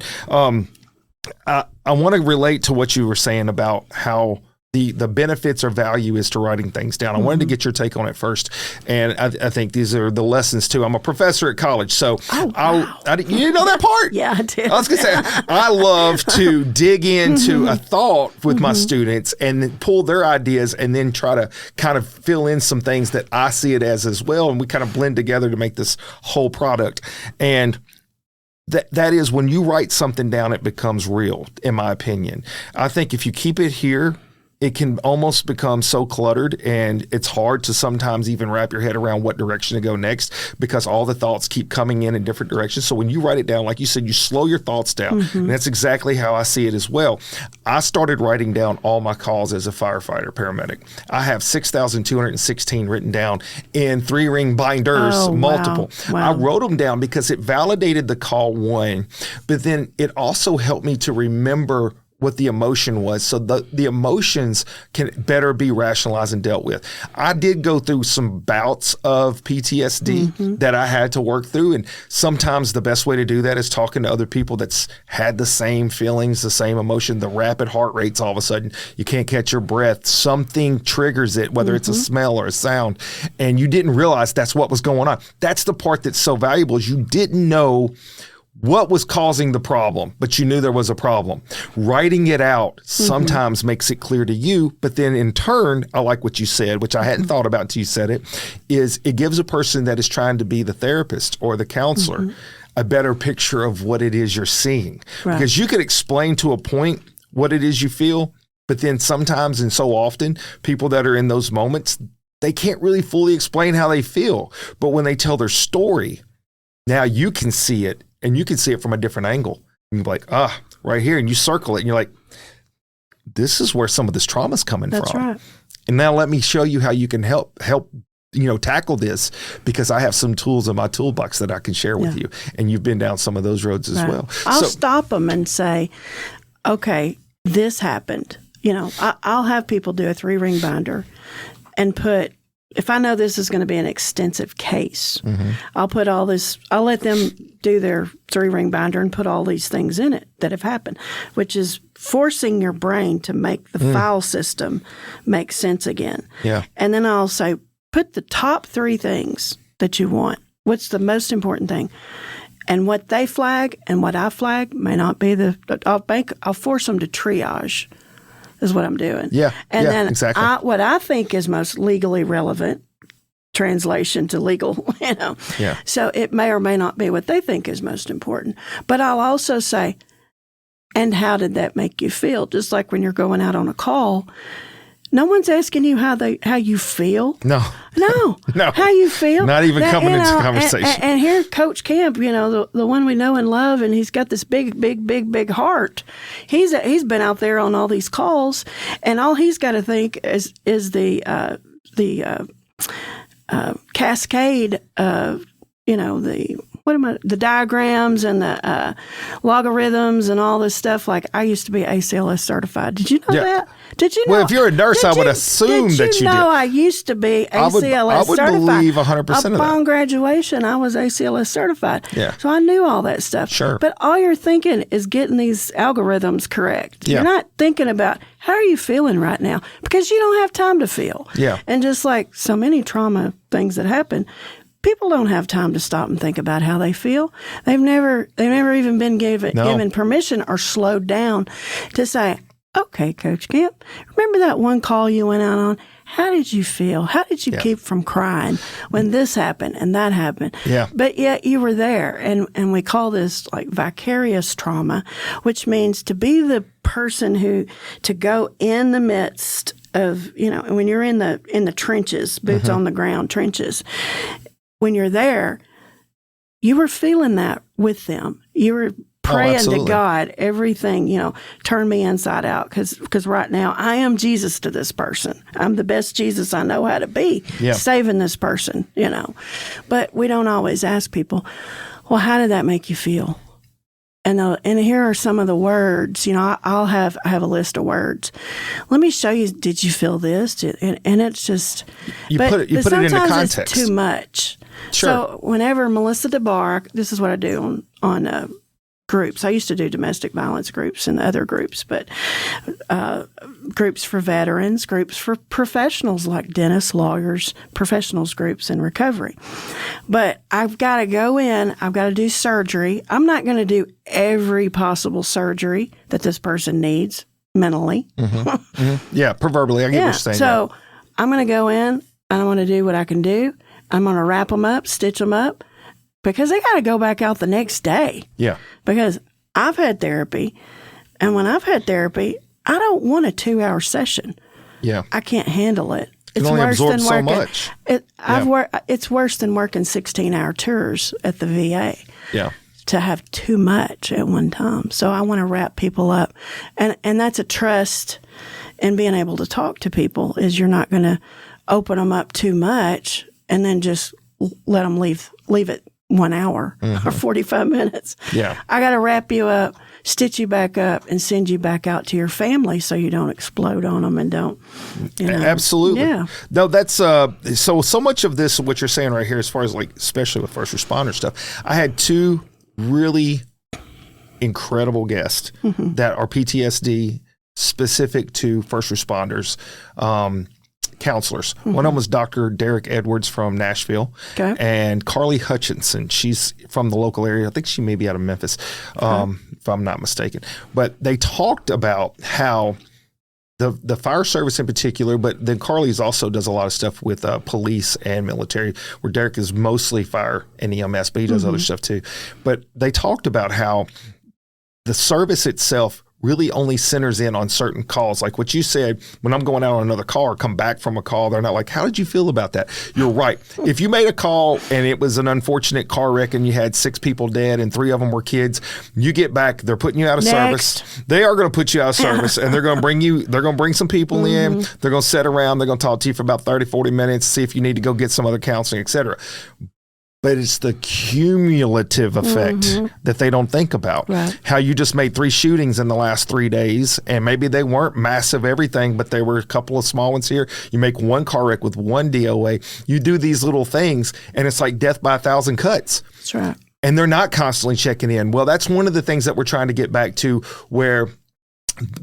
I want to relate to what you were saying about how the benefits or value is to writing things down. I wanted to get your take on it first. And I think these are the lessons too. I'm a professor at college. So you know that part? Yeah, I do. I was going to say, I love to dig into a thought with my students and then pull their ideas and then try to kind of fill in some things that I see it as well. And we kind of blend together to make this whole product. And that is when you write something down, it becomes real, in my opinion. I think if you keep it here, it can almost become so cluttered, and it's hard to sometimes even wrap your head around what direction to go next because all the thoughts keep coming in different directions. So when you write it down, like you said, you slow your thoughts down. And that's exactly how I see it as well. I started writing down all my calls as a firefighter, paramedic. I have 6,216 written down in 3-ring binders, multiple. Wow. I wrote them down because it validated the call one, but then it also helped me to remember what the emotion was. So the emotions can better be rationalized and dealt with. I did go through some bouts of PTSD that I had to work through. And sometimes the best way to do that is talking to other people that's had the same feelings, the same emotion, the rapid heart rates all of a sudden. You can't catch your breath. Something triggers it, whether it's a smell or a sound. And you didn't realize that's what was going on. That's the part that's so valuable is you didn't know what was causing the problem, but you knew there was a problem. Writing it out sometimes makes it clear to you, but then in turn, I like what you said, which I hadn't thought about until you said it, is it gives a person that is trying to be the therapist or the counselor a better picture of what it is you're seeing. Right. Because you could explain to a point what it is you feel, but then sometimes and so often, people that are in those moments, they can't really fully explain how they feel. But when they tell their story, now you can see it. And you can see it from a different angle. And you're like, right here. And you circle it and you're like, this is where some of this trauma is coming from. That's right. And now let me show you how you can help, tackle this, because I have some tools in my toolbox that I can share with you. And you've been down some of those roads as well. I'll stop them and say, okay, this happened. I'll have people do a 3-ring binder and put, if I know this is going to be an extensive case, I'll let them do their 3-ring binder and put all these things in it that have happened, which is forcing your brain to make the file system make sense again. Yeah. And then I'll say, put the top 3 things that you want. What's the most important thing? And what they flag and what I flag may not be I'll force them to triage. Is what I'm doing. Yeah, and then exactly. What I think is most legally relevant, translation to legal, Yeah. So it may or may not be what they think is most important. But I'll also say, and how did that make you feel? Just like when you're going out on a call, no one's asking you how you feel. No. How you feel. Not even coming into conversation. And here, Coach Camp, the one we know and love, and he's got this big heart. He's been out there on all these calls, and all he's got to think is the cascade of the diagrams and the logarithms and all this stuff. Like, I used to be ACLS certified. Did you know that? Did you know? Well, if you're a nurse, I would assume that you did. I used to be ACLS certified. I would believe 100% of that. Upon graduation, I was ACLS certified. Yeah. So I knew all that stuff. Sure. But all you're thinking is getting these algorithms correct. Yeah. You're not thinking about how are you feeling right now, because you don't have time to feel. Yeah. And just like so many trauma things that happen, people don't have time to stop and think about how they feel. They've never even been given permission or slowed down to say, okay, Coach Camp, remember that one call you went out on? How did you feel? How did you keep from crying when this happened and that happened? Yeah. But yet you were there. And we call this like vicarious trauma, which means to be the person to go in the midst of, when you're in the trenches, boots on the ground trenches, when you're there, you were feeling that with them. You were praying to God, everything, turn me inside out. Because right now I am Jesus to this person. I'm the best Jesus I know how to be, saving this person, But we don't always ask people, well, how did that make you feel? And here are some of the words. I have a list of words. Let me show you. Did you feel this? And it's just you put it into context. It's too much. Sure. So whenever Melissa Dabar, this is what I do on groups. I used to do domestic violence groups and other groups, but groups for veterans, groups for professionals like dentists, lawyers, professionals groups in recovery. But I've got to go in, I've got to do surgery. I'm not going to do every possible surgery that this person needs mentally. Yeah, proverbially. I get what you're saying. So I'm going to go in and I'm going to do what I can do. I'm going to wrap them up, stitch them up, because they got to go back out the next day. Yeah. Because I've had therapy, and when I've had therapy, I don't want a 2-hour session. Yeah. I can't handle it. It's It's only worse absorb than so working. much. It's worse than working 16-hour tours at the VA. Yeah. To have too much at one time. So I want to wrap people up. And that's a trust in being able to talk to people, is you're not going to open them up too much and then just let them leave it 1 hour or 45 minutes. Yeah. I got to wrap you up, stitch you back up, and send you back out to your family so you don't explode on them and don't, Absolutely. Yeah. No, that's so much of this, what you're saying right here, as far as like, especially with first responder stuff, I had 2 really incredible guests that are PTSD specific to first responders. counselors. One of them was Dr. Derek Edwards from Nashville, and Carly Hutchinson. She's from the local area. I think she may be out of Memphis, if I'm not mistaken. But they talked about how the fire service in particular, but then Carly's also does a lot of stuff with police and military, where Derek is mostly fire and EMS, but he does other stuff too. But they talked about how the service itself really only centers in on certain calls. Like what you said, when I'm going out on another call or come back from a call, they're not like, how did you feel about that? You're right. If you made a call and it was an unfortunate car wreck and you had 6 people dead and 3 of them were kids, you get back, they're putting you out of service. They are going to put you out of service and they're going to bring some people in. They're going to sit around. They're going to talk to you for about 30, 40 minutes, see if you need to go get some other counseling, et cetera. But it's the cumulative effect that they don't think about. Right. How you just made 3 shootings in the last 3 days, and maybe they weren't massive everything, but there were a couple of small ones here. You make 1 car wreck with 1 DOA. You do these little things, and it's like death by 1,000 cuts. That's right. And they're not constantly checking in. Well, that's one of the things that we're trying to get back to, where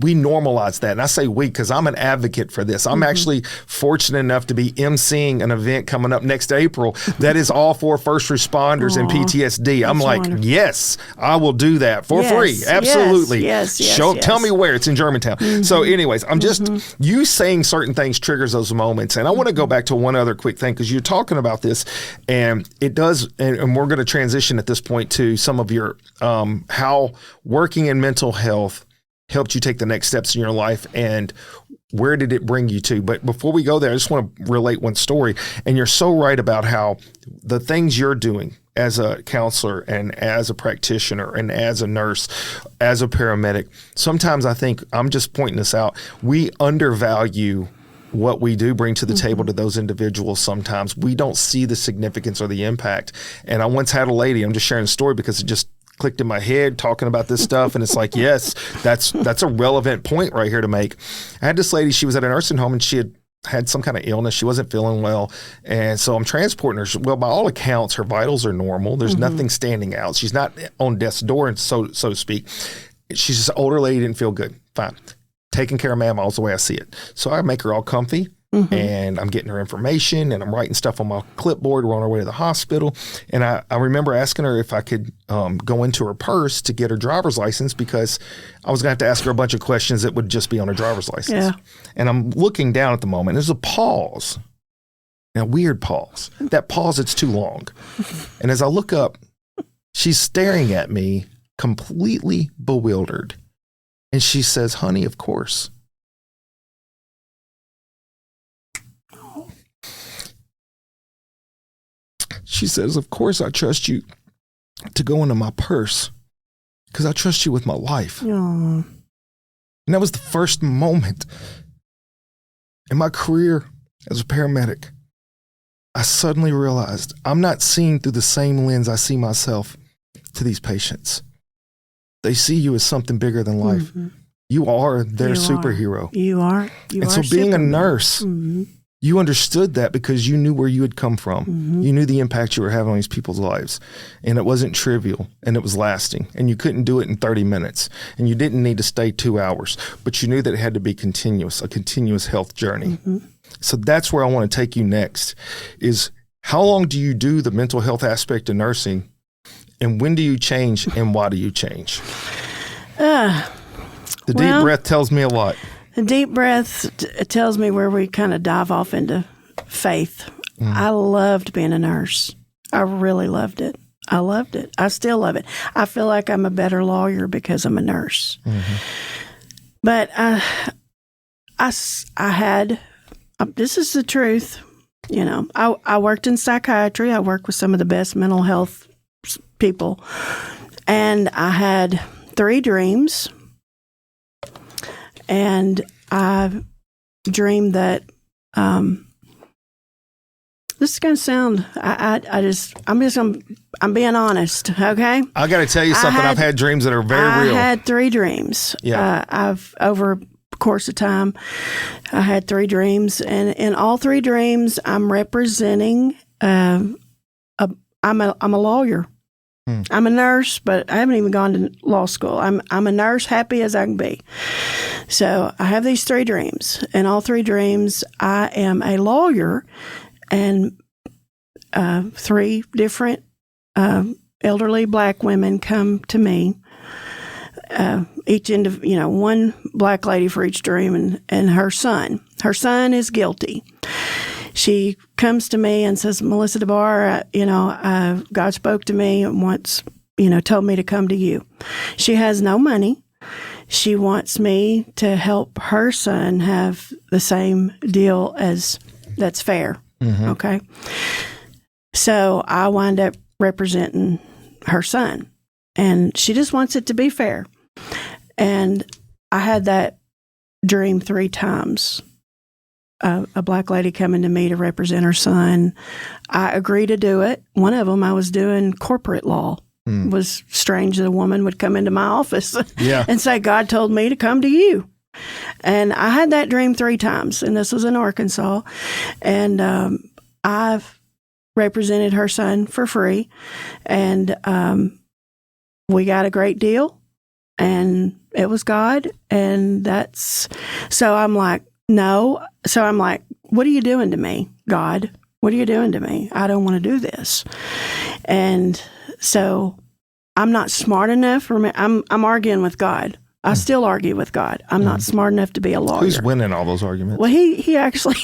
we normalize that. And I say we because I'm an advocate for this. I'm actually fortunate enough to be emceeing an event coming up next April that is all for first responders and PTSD. I'm like, wonderful. Yes, I will do that for free. Absolutely. Yes. Tell me where. It's in Germantown. So anyways, I'm just, you saying certain things triggers those moments. And I want to go back to one other quick thing, because you're talking about this, and it does, and we're going to transition at this point to some of your, how working in mental health helped you take the next steps in your life, and where did it bring you to? But before we go there, I just want to relate one story. And you're so right about how the things you're doing as a counselor and as a practitioner and as a nurse, as a paramedic, sometimes I think, I'm just pointing this out, we undervalue what we do bring to the table to those individuals. Sometimes we don't see the significance or the impact. And I once had a lady, I'm just sharing a story because it just clicked in my head talking about this stuff. And it's like, yes, that's a relevant point right here to make. I had this lady, she was at a nursing home and she had some kind of illness. She wasn't feeling well. And so I'm transporting her. Well, by all accounts, her vitals are normal. There's nothing standing out. She's not on death's door, and so to speak. She's just an older lady, didn't feel good. Fine. Taking care of ma'am all the way I see it. So I make her all comfy. And I'm getting her information and I'm writing stuff on my clipboard. We're on our way to the hospital. And I remember asking her if I could go into her purse to get her driver's license, because I was going to have to ask her a bunch of questions that would just be on her driver's license. Yeah. And I'm looking down at the moment. There's a pause, and a weird pause. That pause, it's too long. And as I look up, she's staring at me completely bewildered. And she says, "Honey, of course." She says, "Of course I trust you to go into my purse, because I trust you with my life." Aww. And that was the first moment in my career as a paramedic. I suddenly realized I'm not seeing through the same lens I see myself to these patients. They see you as something bigger than life. You are their superhero. You are. And so being a nurse, you understood that because you knew where you had come from. You knew the impact you were having on these people's lives. And it wasn't trivial, and it was lasting. And you couldn't do it in 30 minutes. And you didn't need to stay 2 hours. But you knew that it had to be continuous, a continuous health journey. So that's where I want to take you next, is how long do you do the mental health aspect of nursing? And when do you change, and why do you change? The deep breath tells me a lot. The deep breath tells me where we kind of dive off into faith. I loved being a nurse. I really loved it. I loved it. I still love it. I feel like I'm a better lawyer because I'm a nurse. But I had, this is the truth, you know, I worked in psychiatry. I worked with some of the best mental health people. And I had 3 dreams. And I dreamed that, this is going to sound, I'm being honest, okay? I got to tell you something. I've had dreams that are very real. I had 3 dreams. Yeah. Over the course of time, I had 3 dreams. And in all 3 dreams, I'm representing, I'm a lawyer. I'm a nurse, but I haven't even gone to law school. I'm a nurse, happy as I can be. So I have these 3 dreams, and all 3 dreams, I am a lawyer, and 3 different elderly black women come to me. Each end of, one black lady for each dream, and her son. Her son is guilty. She comes to me and says, Melissa Dabar, God spoke to me and once, told me to come to you. She has no money. She wants me to help her son have the same deal that's fair. Mm-hmm. Okay. So I wind up representing her son, and she just wants it to be fair. And I had that dream 3 times. A black lady coming to me to represent her son. I agreed to do it. One of them, I was doing corporate law. It was strange that a woman would come into my office and say, God told me to come to you. And I had that dream 3 times, and this was in Arkansas. And I've represented her son for free. And we got a great deal, and it was God. And so I'm like, no. So I'm like, what are you doing to me, God? What are you doing to me? I don't want to do this. And so I'm not smart enough. I'm arguing with God. I still argue with God. I'm not smart enough to be a lawyer. Who's winning all those arguments? Well, he actually.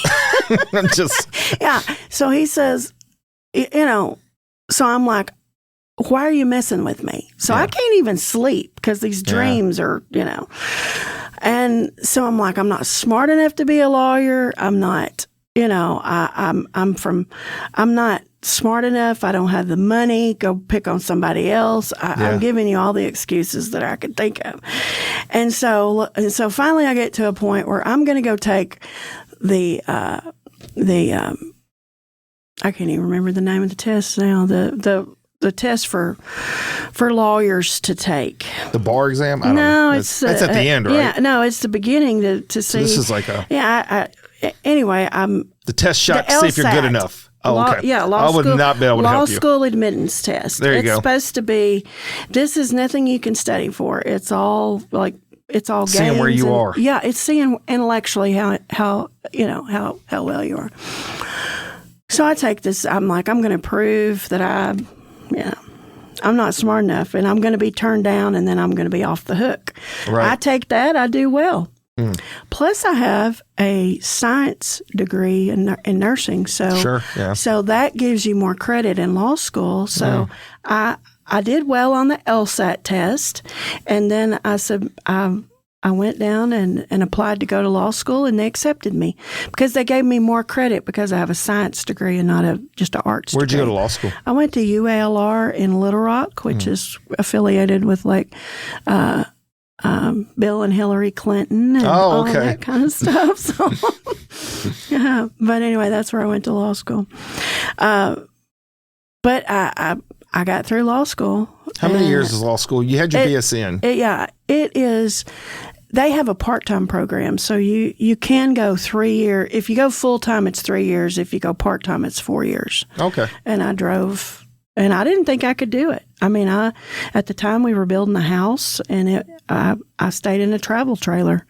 Just. Yeah. So he says, so I'm like, why are you messing with me? So I can't even sleep because these dreams are, And so I'm like, I'm not smart enough to be a lawyer. I'm not, I'm not smart enough. I don't have the money. Go pick on somebody else. I'm giving you all the excuses that I could think of. And so finally I get to a point where I'm going to go take the I can't even remember the name of the test now. The test for lawyers to take. The bar exam? I don't know. It's at the end, right? Yeah, no, it's the beginning to see. So this is like a... Yeah, anyway, the test shot to see if you're good enough. Oh, okay. Law I would school, not be able to help you. Law school admittance test. There you go. It's supposed to be, this is nothing you can study for. It's all seeing where you are. Yeah, it's seeing intellectually how well you are. So I take this, I'm like, I'm going to prove that I'm not smart enough, and I'm going to be turned down, and then I'm going to be off the hook. Right. I take that, I do well. Plus, I have a science degree in nursing, so so that gives you more credit in law school. So I did well on the LSAT test, and then I went down and applied to go to law school, and they accepted me because they gave me more credit because I have a science degree and not just an arts Where'd degree. You go to law school? I went to UALR in Little Rock, which is affiliated with Bill and Hillary Clinton and all of that kind of stuff. So, but anyway, that's where I went to law school. But I got through law school. How many years is law school? You had your BSN. It is. They have a part-time program, so you can go 3 years. If you go full-time, it's 3 years. If you go part-time, it's 4 years. Okay. And I drove, and I didn't think I could do it. I mean, at the time we were building a house, and I stayed in a travel trailer.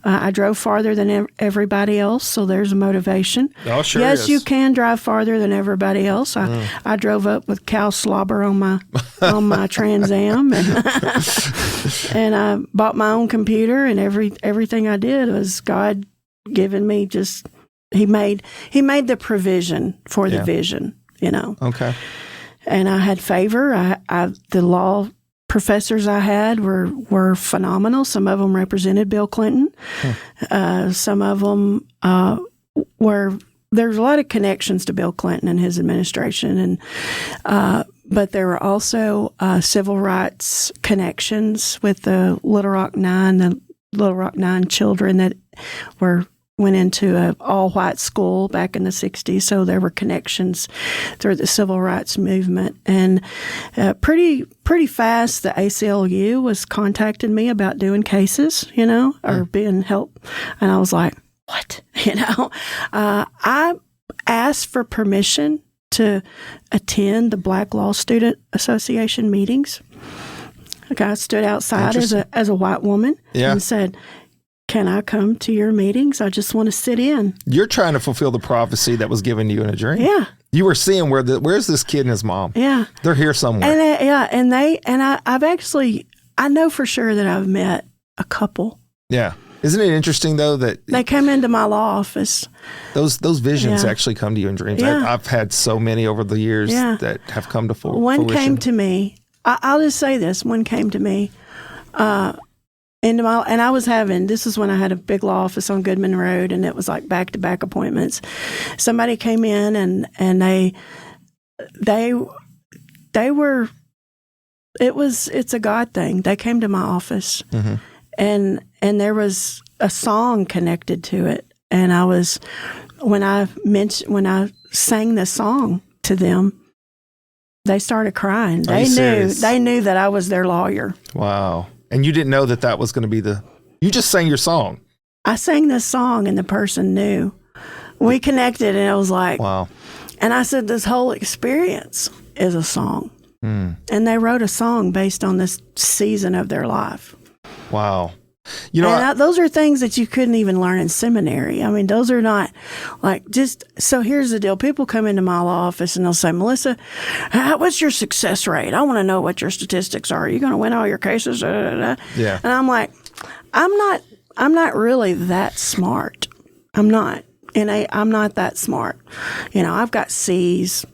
I drove farther than everybody else, so there's a motivation. Oh, sure yes, is. you can drive farther than everybody else. I drove up with cow slobber on my Trans Am, and I bought my own computer, and everything I did was God giving me. Just He made the provision for the vision. Okay. And I had favor. The law professors I had were phenomenal. Some of them represented Bill Clinton. Some of them there's a lot of connections to Bill Clinton and his administration, and but there were also civil rights connections with the Little Rock Nine children that went into an all-white school back in the 60s, so there were connections through the civil rights movement. And pretty fast, the ACLU was contacting me about doing cases, or being helped. And I was like, what? I asked for permission to attend the Black Law Student Association meetings. A guy stood outside as a white woman and said, "Can I come to your meetings? I just want to sit in." You're trying to fulfill the prophecy that was given to you in a dream. Yeah. You were seeing where's this kid and his mom? Yeah. They're here somewhere. I know for sure that I've met a couple. Yeah. Isn't it interesting though that they come into my law office? Those visions actually come to you in dreams. Yeah. I've had so many over the years that have come to fruition. One came to me. I'll just say this. One came to me and I was this is when I had a big law office on Goodman Road, and it was like back-to-back appointments. Somebody came in and they were, it's a God thing. They came to my office and there was a song connected to it. And when I sang the song to them, they started crying. They knew that I was their lawyer. Wow. And you didn't know that was going to be you just sang your song. I sang this song and the person knew. We connected and it was like, wow. And I said, this whole experience is a song. And they wrote a song based on this season of their life. Wow. Those are things that you couldn't even learn in seminary. I mean, those are not so here's the deal. People come into my law office and they'll say, "Melissa, what's your success rate? I want to know what your statistics are. Are you going to win all your cases?" Yeah. And I'm like, I'm not really that smart. I'm not. And I'm not that smart. I've got C's.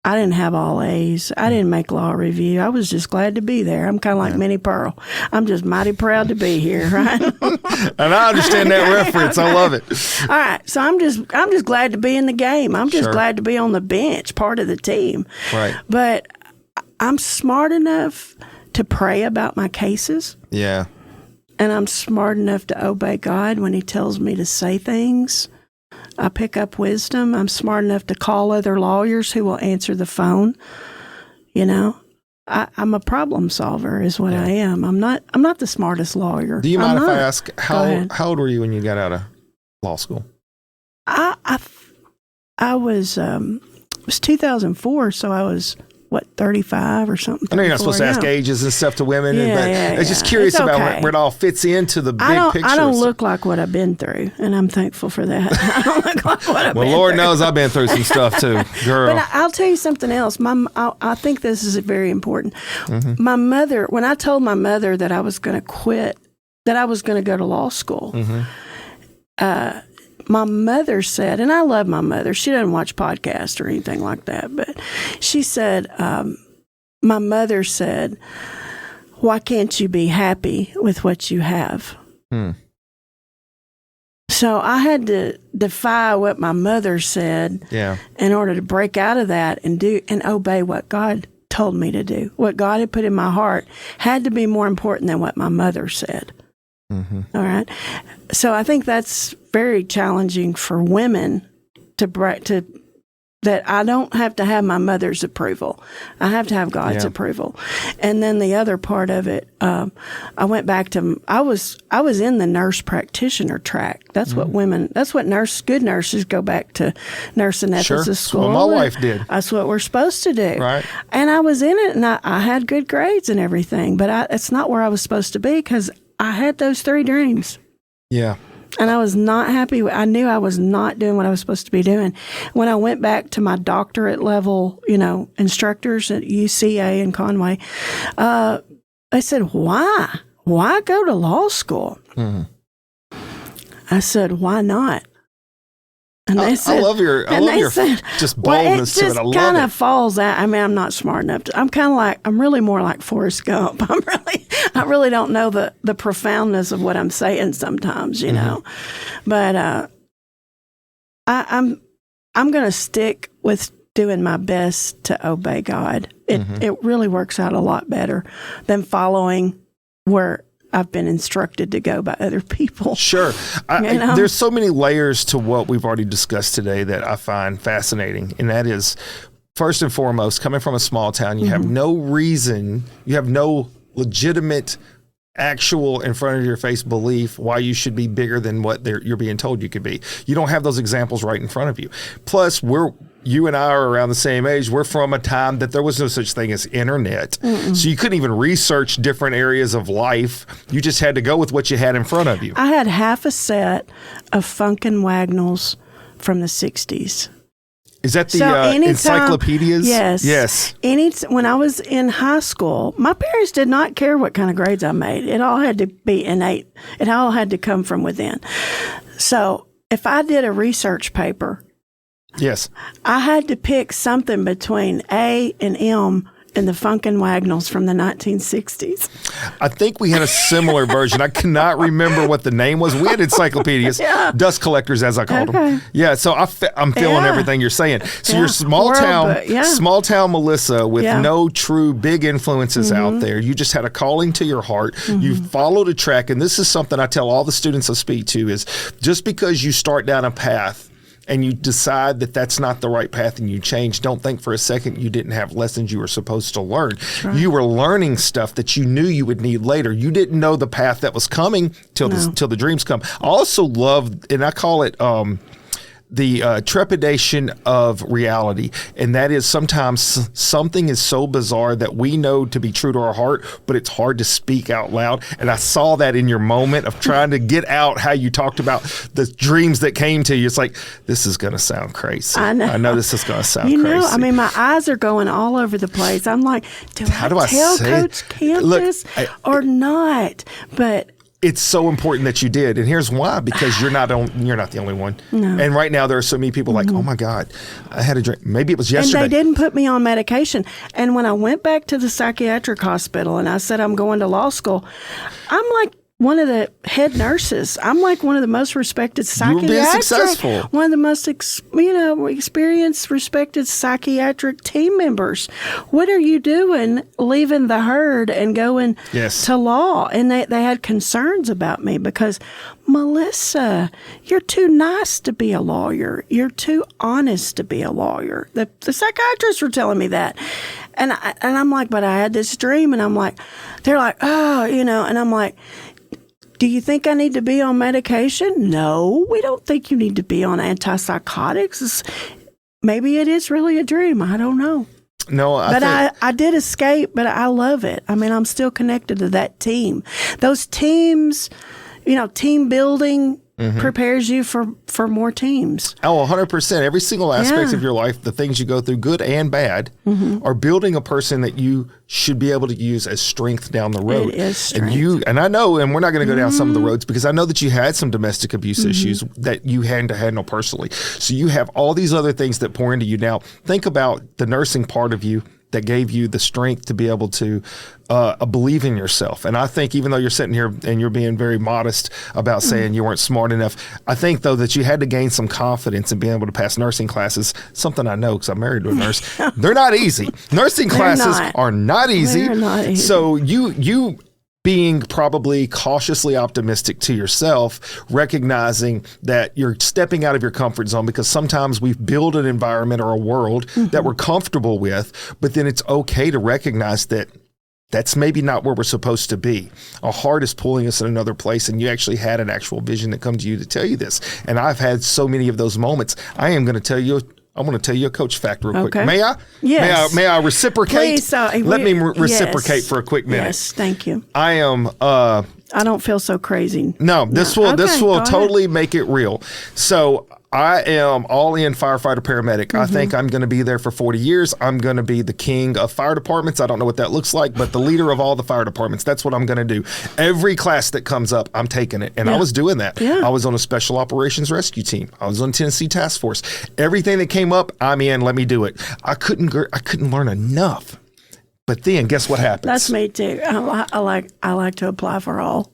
I didn't have all A's. I didn't make law review. I was just glad to be there. I'm kind of like Minnie Pearl. I'm just mighty proud to be here, right? And I understand that reference. I love it. All right. So I'm just glad to be in the game. I'm just glad to be on the bench, part of the team. Right. But I'm smart enough to pray about my cases. Yeah. And I'm smart enough to obey God when he tells me to say things. I pick up wisdom. I'm smart enough to call other lawyers who will answer the phone. I'm a problem solver is what I am. I'm not the smartest lawyer. Do you mind if I ask how old were you when you got out of law school? I was it was 2004, so I was 35 or something. I know you're not supposed to ask ages and stuff to women, but I was just curious about where it all fits into the big picture. I don't look like what I've been through, and I'm thankful for that. I don't look like what I've been through. Well, Lord knows I've been through some stuff too, girl. But I'll tell you something else. I think this is very important. My mother, when I told my mother that I was going to quit, that I was going to go to law school, my mother said, and I love my mother. She doesn't watch podcasts or anything like that, but she said, my mother said, "Why can't you be happy with what you have?" So I had to defy what my mother said in order to break out of that and obey what God told me to do. What God had put in my heart had to be more important than what my mother said. All right. So I think that's very challenging for women that I don't have to have my mother's approval. I have to have God's approval. And then the other part of it, I went back to, I was in the nurse practitioner track. That's what good nurses go back to nurse anesthetist school. That's what my wife did. That's what we're supposed to do. Right. And I was in it and I had good grades and everything, but it's not where I was supposed to be because I had those 3 dreams. Yeah. And I was not happy. I knew I was not doing what I was supposed to be doing. When I went back to my doctorate level, instructors at UCA and Conway, they said, "Why? Why go to law school?" I said, "Why not?" And they said, I love your just boldness to it. I love it. It just kind of falls out. I mean, I'm not smart enough I'm really more like Forrest Gump. I really don't know the profoundness of what I'm saying sometimes, But I'm going to stick with doing my best to obey God. It really works out a lot better than following where I've been instructed to go by other people. Sure. There's so many layers to what we've already discussed today that I find fascinating. And that is, first and foremost, coming from a small town, you have no reason, you have no legitimate, actual in front of your face belief why you should be bigger than what you're being told you could be. You don't have those examples right in front of you. Plus, we're you and I are around the same age. We're from a time that there was no such thing as internet. So you couldn't even research different areas of life. You just had to go with what you had in front of you. I had half a set of Funkin' Wagnalls from the 60s. Is that the encyclopedias? Yes. When I was in high school, my parents did not care what kind of grades I made. It all had to be innate. It all had to come from within. So if I did a research paper, yes, I had to pick something between A and M in the Funkin' Wagnalls from the 1960s. I think we had a similar version. I cannot remember what the name was. We had encyclopedias, dust collectors, as I called them. Yeah, so I'm feeling everything you're saying. So you're small town Melissa with no true big influences out there. You just had a calling to your heart. You followed a track, and this is something I tell all the students I speak to is just because you start down a path and you decide that that's not the right path and you change, don't think for a second you didn't have lessons you were supposed to learn. Right. You were learning stuff that you knew you would need later. You didn't know the path that was coming till the dreams come. I also love, and I call it the trepidation of reality. And that is sometimes something is so bizarre that we know to be true to our heart, but it's hard to speak out loud. And I saw that in your moment of trying to get out how you talked about the dreams that came to you. It's like, this is going to sound crazy. I know this is going to sound crazy. I mean, my eyes are going all over the place. I'm like, do I tell Coach Camp this or not? But it's so important that you did, and here's why: because you're not the only one. No. And right now there are so many people like, oh my God, I had a dream. Maybe it was yesterday. And they didn't put me on medication. And when I went back to the psychiatric hospital and I said I'm going to law school, I'm like one of the head nurses. I'm like one of the most respected psychiatrists. You were being successful. One of the most experienced, respected psychiatric team members. What are you doing leaving the herd and going to law? And they had concerns about me because, Melissa, you're too nice to be a lawyer. You're too honest to be a lawyer. The psychiatrists were telling me that. And I'm like, but I had this dream. And I'm like, they're like, oh, and I'm like, do you think I need to be on medication? No, we don't think you need to be on antipsychotics. Maybe it is really a dream. I don't know. No, I did escape, but I love it. I mean, I'm still connected to that team. Those teams, team building prepares you for more teams. Oh, 100%. Every single aspect of your life, the things you go through, good and bad, are building a person that you should be able to use as strength down the road. It is strength. And I know, and we're not going to go down some of the roads because I know that you had some domestic abuse issues that you had to handle personally. So you have all these other things that pour into you. Now, think about the nursing part of you that gave you the strength to be able to believe in yourself. And I think even though you're sitting here and you're being very modest about saying you weren't smart enough, I think, though, that you had to gain some confidence in being able to pass nursing classes, something I know because I'm married to a nurse. They're not easy. Nursing classes are not easy. They're not easy. So you being probably cautiously optimistic to yourself, recognizing that you're stepping out of your comfort zone because sometimes we build an environment or a world that we're comfortable with, but then it's okay to recognize that that's maybe not where we're supposed to be. Our heart is pulling us in another place, and you actually had an actual vision that come to you to tell you this. And I've had so many of those moments. I want to tell you a coach fact real quick. May I? Yes. May I reciprocate? Please, Let me reciprocate for a quick minute. Yes, thank you. I am. I don't feel so crazy. No, this will totally make it real. So I am all in firefighter paramedic. I think I'm going to be there for 40 years. I'm going to be the king of fire departments. I don't know what that looks like, but the leader of all the fire departments. That's what I'm going to do. Every class that comes up, I'm taking it. And I was doing that. Yeah. I was on a special operations rescue team. I was on Tennessee Task Force. Everything that came up, I'm in. Let me do it. I couldn't learn enough. But then, guess what happens? That's me too. I like to apply for all.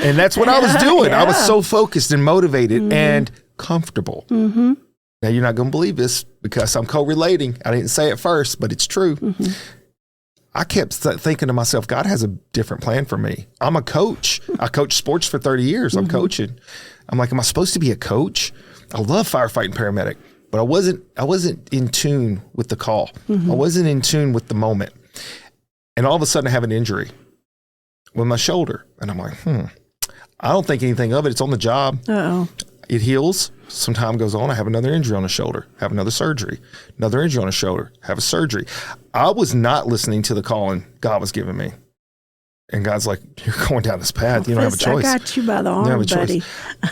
And that's what I was doing. I was so focused and motivated and comfortable. Now, you're not going to believe this because I'm co-relating. I didn't say it first, but it's true. I kept thinking to myself, God has a different plan for me. I'm a coach. I coached sports for 30 years. I'm coaching. I'm like, am I supposed to be a coach? I love firefighting paramedic. But I wasn't in tune with the call. I wasn't in tune with the moment. And all of a sudden I have an injury with my shoulder. And I'm like, I don't think anything of it. It's on the job. Uh-oh. it heals. Some time goes on. I have another injury on the shoulder, have another surgery, another injury on the shoulder, have a surgery. I was not listening to the calling God was giving me. And God's like, you're going down this path. You don't have a choice. I got you by the arm, buddy.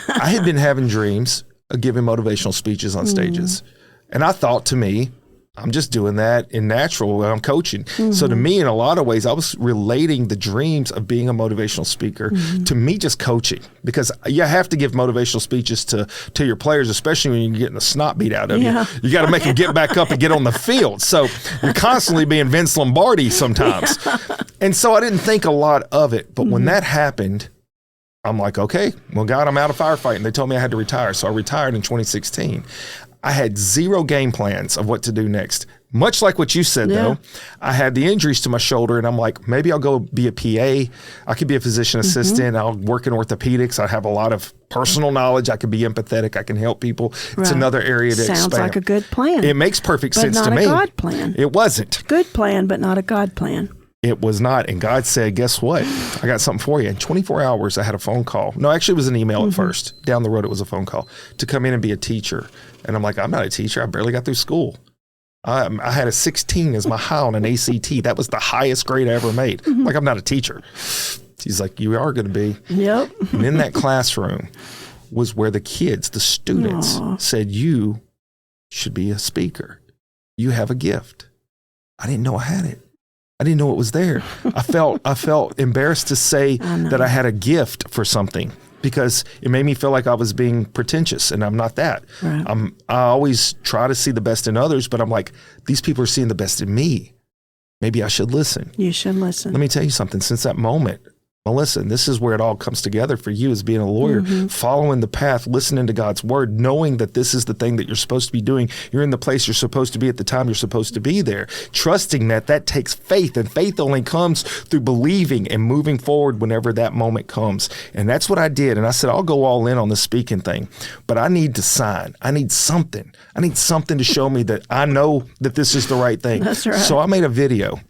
I had been having dreams of giving motivational speeches on stages. And I thought to me, I'm just doing that in natural when I'm coaching. So to me, in a lot of ways, I was relating the dreams of being a motivational speaker to me just coaching, because you have to give motivational speeches to your players, especially when you're getting the snot beat out of you. You got to make them get back up and get on the field. So you're constantly being Vince Lombardi sometimes. And so I didn't think a lot of it. But when that happened, I'm like, okay, well, God, I'm out of firefighting. They told me I had to retire. So I retired in 2016. I had zero game plans of what to do next. Much like what you said, though, I had the injuries to my shoulder, and I'm like, maybe I'll go be a PA. I could be a physician assistant. I'll work in orthopedics. I have a lot of personal knowledge. I can be empathetic. I can help people. It's another area to expand. Sounds like a good plan. It makes perfect sense to me. But not a God plan. It wasn't. Good plan, but not a God plan. It was not. And God said, guess what? I got something for you. In 24 hours, I had a phone call. No, actually, it was an email at first. Down the road, it was a phone call to come in and be a teacher. And I'm like, I'm not a teacher. I barely got through school. I had a 16 as my high on an ACT. That was the highest grade I ever made. Like, I'm not a teacher. He's like, you are going to be. Yep. And in that classroom was where the kids, the students, said, you should be a speaker. You have a gift. I didn't know I had it. I didn't know it was there. I felt embarrassed to say that I had a gift for something, because it made me feel like I was being pretentious, and I'm not that. Right. I always try to see the best in others, but I'm like, these people are seeing the best in me. Maybe I should listen. You should listen. Let me tell you something. Since that moment, Melissa, and this is where it all comes together for you as being a lawyer, following the path, listening to God's word, knowing that this is the thing that you're supposed to be doing. You're in the place you're supposed to be at the time you're supposed to be there. Trusting that takes faith, and faith only comes through believing and moving forward whenever that moment comes. And that's what I did. And I said, I'll go all in on the speaking thing, but I need to sign. I need something. I need something to show me that I know that this is the right thing. That's right. So I made a video.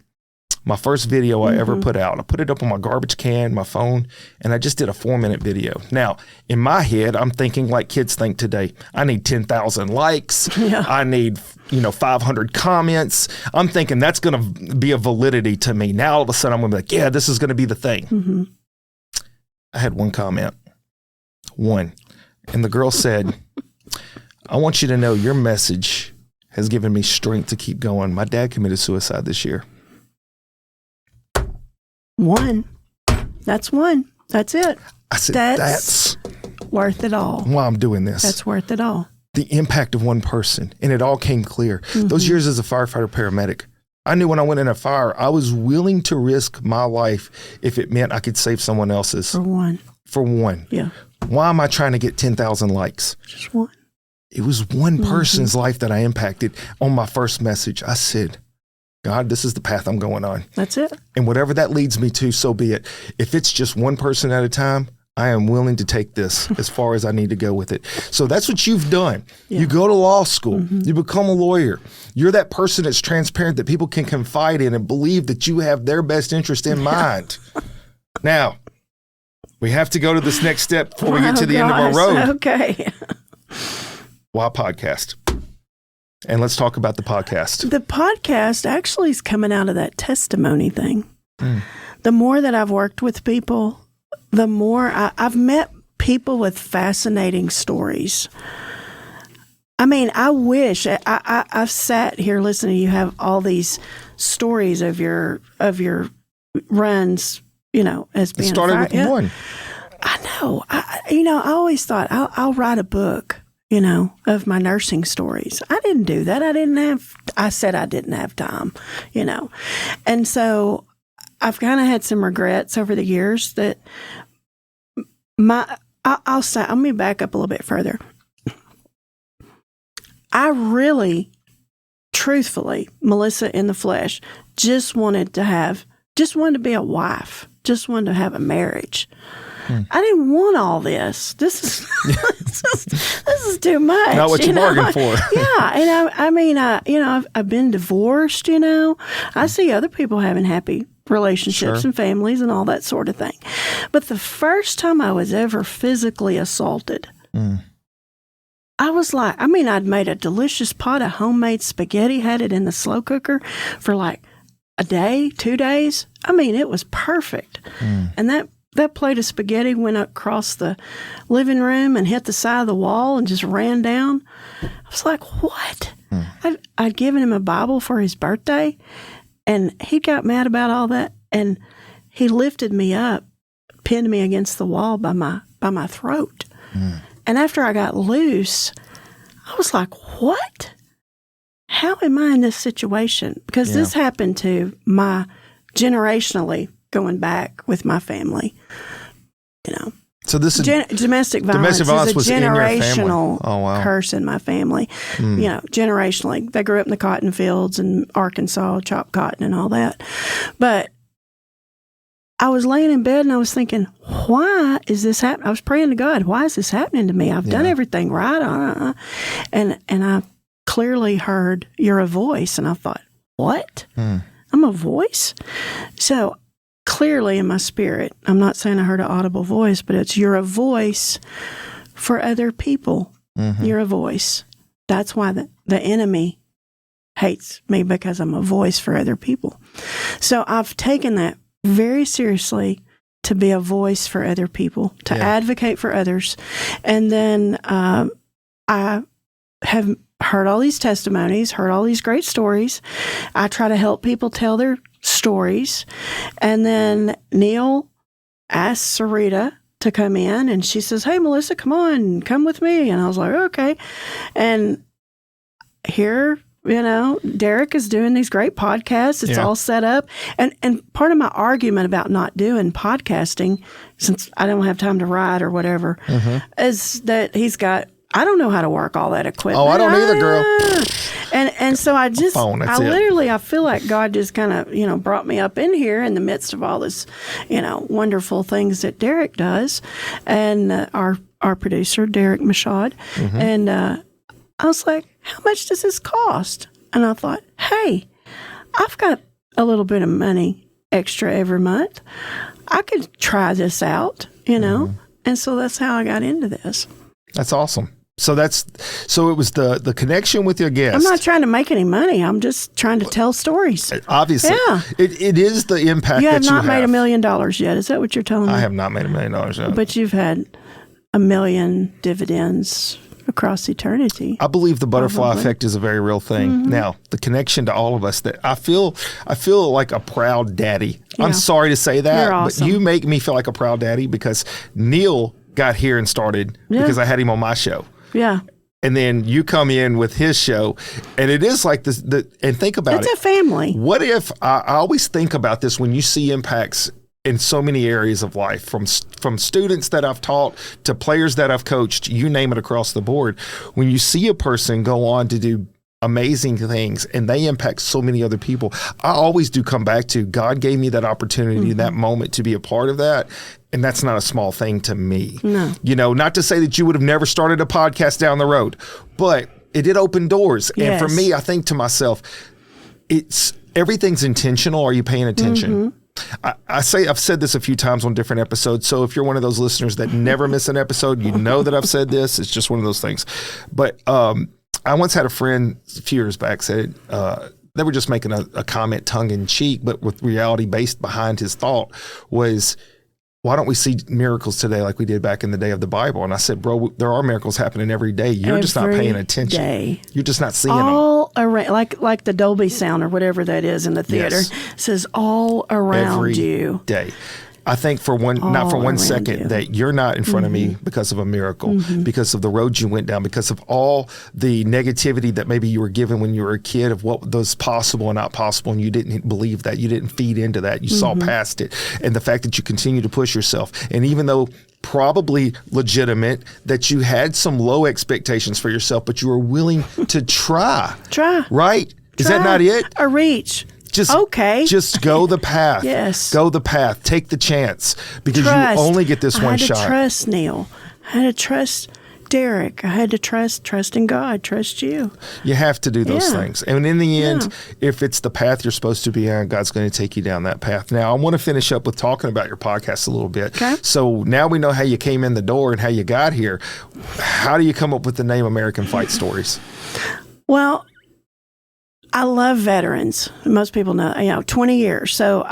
My first video I ever put out. I put it up on my garbage can, my phone, and I just did a 4-minute video. Now, in my head, I'm thinking like kids think today. I need 10,000 likes. I need, 500 comments. I'm thinking that's going to be a validity to me. Now, all of a sudden, I'm going to be like, yeah, this is going to be the thing. I had one comment. One. And the girl said, I want you to know your message has given me strength to keep going. My dad committed suicide this year. One. That's one. That's it. I said, that's worth it all. Why I'm doing this. That's worth it all. The impact of one person. And it all came clear. Those years as a firefighter paramedic, I knew when I went in a fire, I was willing to risk my life if it meant I could save someone else's. For one. Yeah. Why am I trying to get 10,000 likes? Just one. It was one person's life that I impacted on my first message. I said, God, this is the path I'm going on. That's it. And whatever that leads me to, so be it. If it's just one person at a time, I am willing to take this as far as I need to go with it. So that's what you've done. You go to law school. You become a lawyer. You're that person that's transparent, that people can confide in and believe that you have their best interest in mind. Now, we have to go to this next step before we get to the end of our road. Okay. Why podcast? And let's talk about the podcast. The podcast actually is coming out of that testimony thing. The more that I've worked with people, the more I've met people with fascinating stories. I mean, I wish I've sat here listening. You have all these stories of your runs, as being. It started with one. I know. I always thought I'll write a book. Of my nursing stories. I didn't do that. I said I didn't have time, And so I've kind of had some regrets over the years that I'll say, let me back up a little bit further. I really, truthfully, Melissa in the flesh, just wanted to be a wife, just wanted to have a marriage. I didn't want all this. This is too much. Not what you bargained for. Yeah, and I've been divorced. I see other people having happy relationships and families and all that sort of thing. But the first time I was ever physically assaulted I was like, I mean, I'd made a delicious pot of homemade spaghetti, had it in the slow cooker for like a day, 2 days. I mean, it was perfect. And that plate of spaghetti went across the living room and hit the side of the wall and just ran down. I was like, what? I'd given him a Bible for his birthday, and he got mad about all that. And he lifted me up, pinned me against the wall by my throat. And after I got loose, I was like, what? How am I in this situation? Because this happened to my generationally going back with my family, you know. So this is domestic violence is a was generational curse in my family. You know, generationally. They grew up in the cotton fields in Arkansas, chopped cotton and all that. But I was laying in bed and I was thinking, why is this happening? I was praying to God, why is this happening to me? I've done everything right. And I clearly heard, you're a voice. And I thought, what? I'm a voice? So clearly in my spirit, I'm not saying I heard an audible voice, but it's, you're a voice for other people. You're a voice. That's why the enemy hates me, because I'm a voice for other people. So I've taken that very seriously, to be a voice for other people, to advocate for others. And then I have heard all these testimonies, heard all these great stories. I try to help people tell their stories. And then Neil asked Sarita to come in, and she says, hey, Melissa, come with me. And I was like, okay. And here, you know, Derek is doing these great podcasts. It's all set up. And part of my argument about not doing podcasting, since I don't have time to write or whatever, is that he's got, I don't know how to work all that equipment. Oh, I don't either, girl. And so I just, I feel like God just kind of, you know, brought me up in here in the midst of all this, you know, wonderful things that Derek does. And our producer, Derek Mashad. And I was like, how much does this cost? And I thought, hey, I've got a little bit of money extra every month. I could try this out, you know? And so that's how I got into this. That's awesome. So it was the connection with your guest. I'm not trying to make any money. I'm just trying to tell stories. Obviously. Yeah. It is the impact that you have. You have not made $1 million yet. Is that what you're telling me? I have not made $1 million yet. But you've had 1 million dividends across eternity. I believe the butterfly effect is a very real thing. Now, the connection to all of us, that I feel like a proud daddy. Yeah. I'm sorry to say that, You're awesome. But you make me feel like a proud daddy, because Neil got here and started because I had him on my show. Yeah. And then you come in with his show, and it is like this. And think about it. It's a family. What if I always think about this when you see impacts in so many areas of life, from students that I've taught to players that I've coached, you name it, across the board. When you see a person go on to do amazing things and they impact so many other people, I always do come back to, God gave me that opportunity in that moment to be a part of that. And that's not a small thing to me. No. You know, not to say that you would have never started a podcast down the road, but it did open doors. Yes. And for me, I think to myself, everything's intentional. Are you paying attention? I've said this a few times on different episodes. So if you're one of those listeners that never miss an episode, you know that I've said this. It's just one of those things. But I once had a friend a few years back said, they were just making a comment tongue in cheek, but with reality based behind his thought, was, why don't we see miracles today like we did back in the day of the Bible? And I said, bro, there are miracles happening every day. You're just not paying attention. Day. You're just not seeing all them. Around, like the Dolby sound or whatever that is in the theater, says all around every you. Day. I think not for one second that you're not in front of me because of a miracle, because of the road you went down, because of all the negativity that maybe you were given when you were a kid of what was possible and not possible, and you didn't believe that. You didn't feed into that. You saw past it. And the fact that you continue to push yourself, and even though probably legitimate, that you had some low expectations for yourself, but you were willing to try. Right? Is that not it? A reach. Just go the path. Yes. Go the path. Take the chance, because you only get this one shot. I had to trust Neil. I had to trust Derek. I had to trust in God, trust you. You have to do those things. And in the end, if it's the path you're supposed to be on, God's going to take you down that path. Now, I want to finish up with talking about your podcast a little bit. Okay. So now we know how you came in the door and how you got here. How do you come up with the name American Fight Stories? Well, I love veterans. Most people know, 20 years. So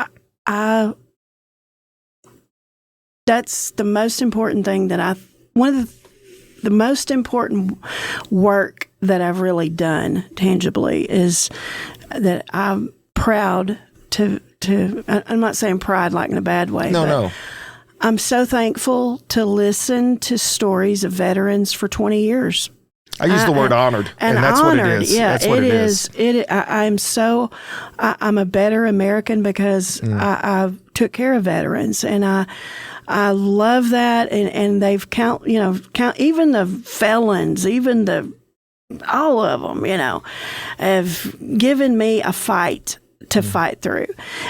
that's the most important thing one of the most important work that I've really done tangibly is that I'm proud to I'm not saying pride like in a bad way. No. I'm so thankful to listen to stories of veterans for 20 years. I use the word honored, and that's honored, what it is. Yeah, that's what it is. I'm a better American because I took care of veterans, and I love that. And they've count even the felons, all of them, have given me a fight to fight through,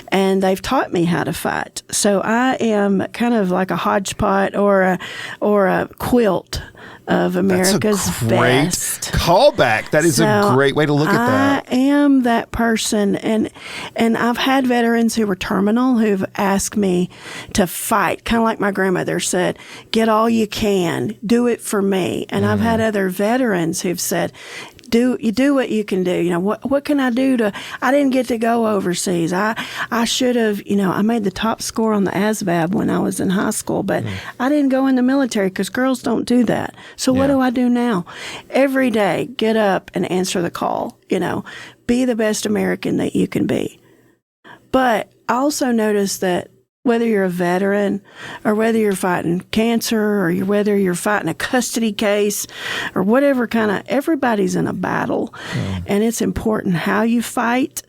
and they've taught me how to fight. So I am kind of like a hodgepodge or a quilt of America's That's a great best callback. That is a great way to look at that. I am that person, and I've had veterans who were terminal who've asked me to fight, kind of like my grandmother said, get all you can, do it for me. And I've had other veterans who've said, do what you can do. What can I do I didn't get to go overseas. I should have, I made the top score on the ASVAB when I was in high school, but I didn't go in the military because girls don't do that. So what do I do now? Every day, get up and answer the call, be the best American that you can be. But I also noticed that whether you're a veteran or whether you're fighting cancer or whether you're fighting a custody case or whatever everybody's in a battle. And it's important how you fight.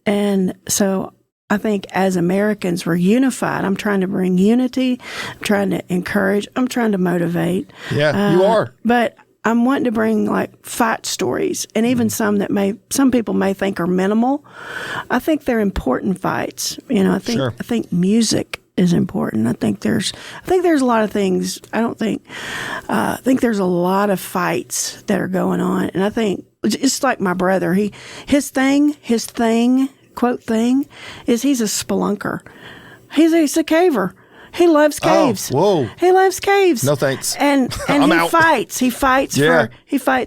And so I think as Americans, we're unified. I'm trying to bring unity. I'm trying to encourage. I'm trying to motivate. Yeah, you are. But I'm wanting to bring like fight stories, and even some people may think are minimal. I think they're important fights. I think music is important. I think there's a lot of things. I think there's a lot of fights that are going on, and I think it's like my brother. His thing, quote thing, is he's a spelunker. He's a caver. He loves caves. Oh, whoa. He loves caves. No thanks. And I'm he out. fights. He fights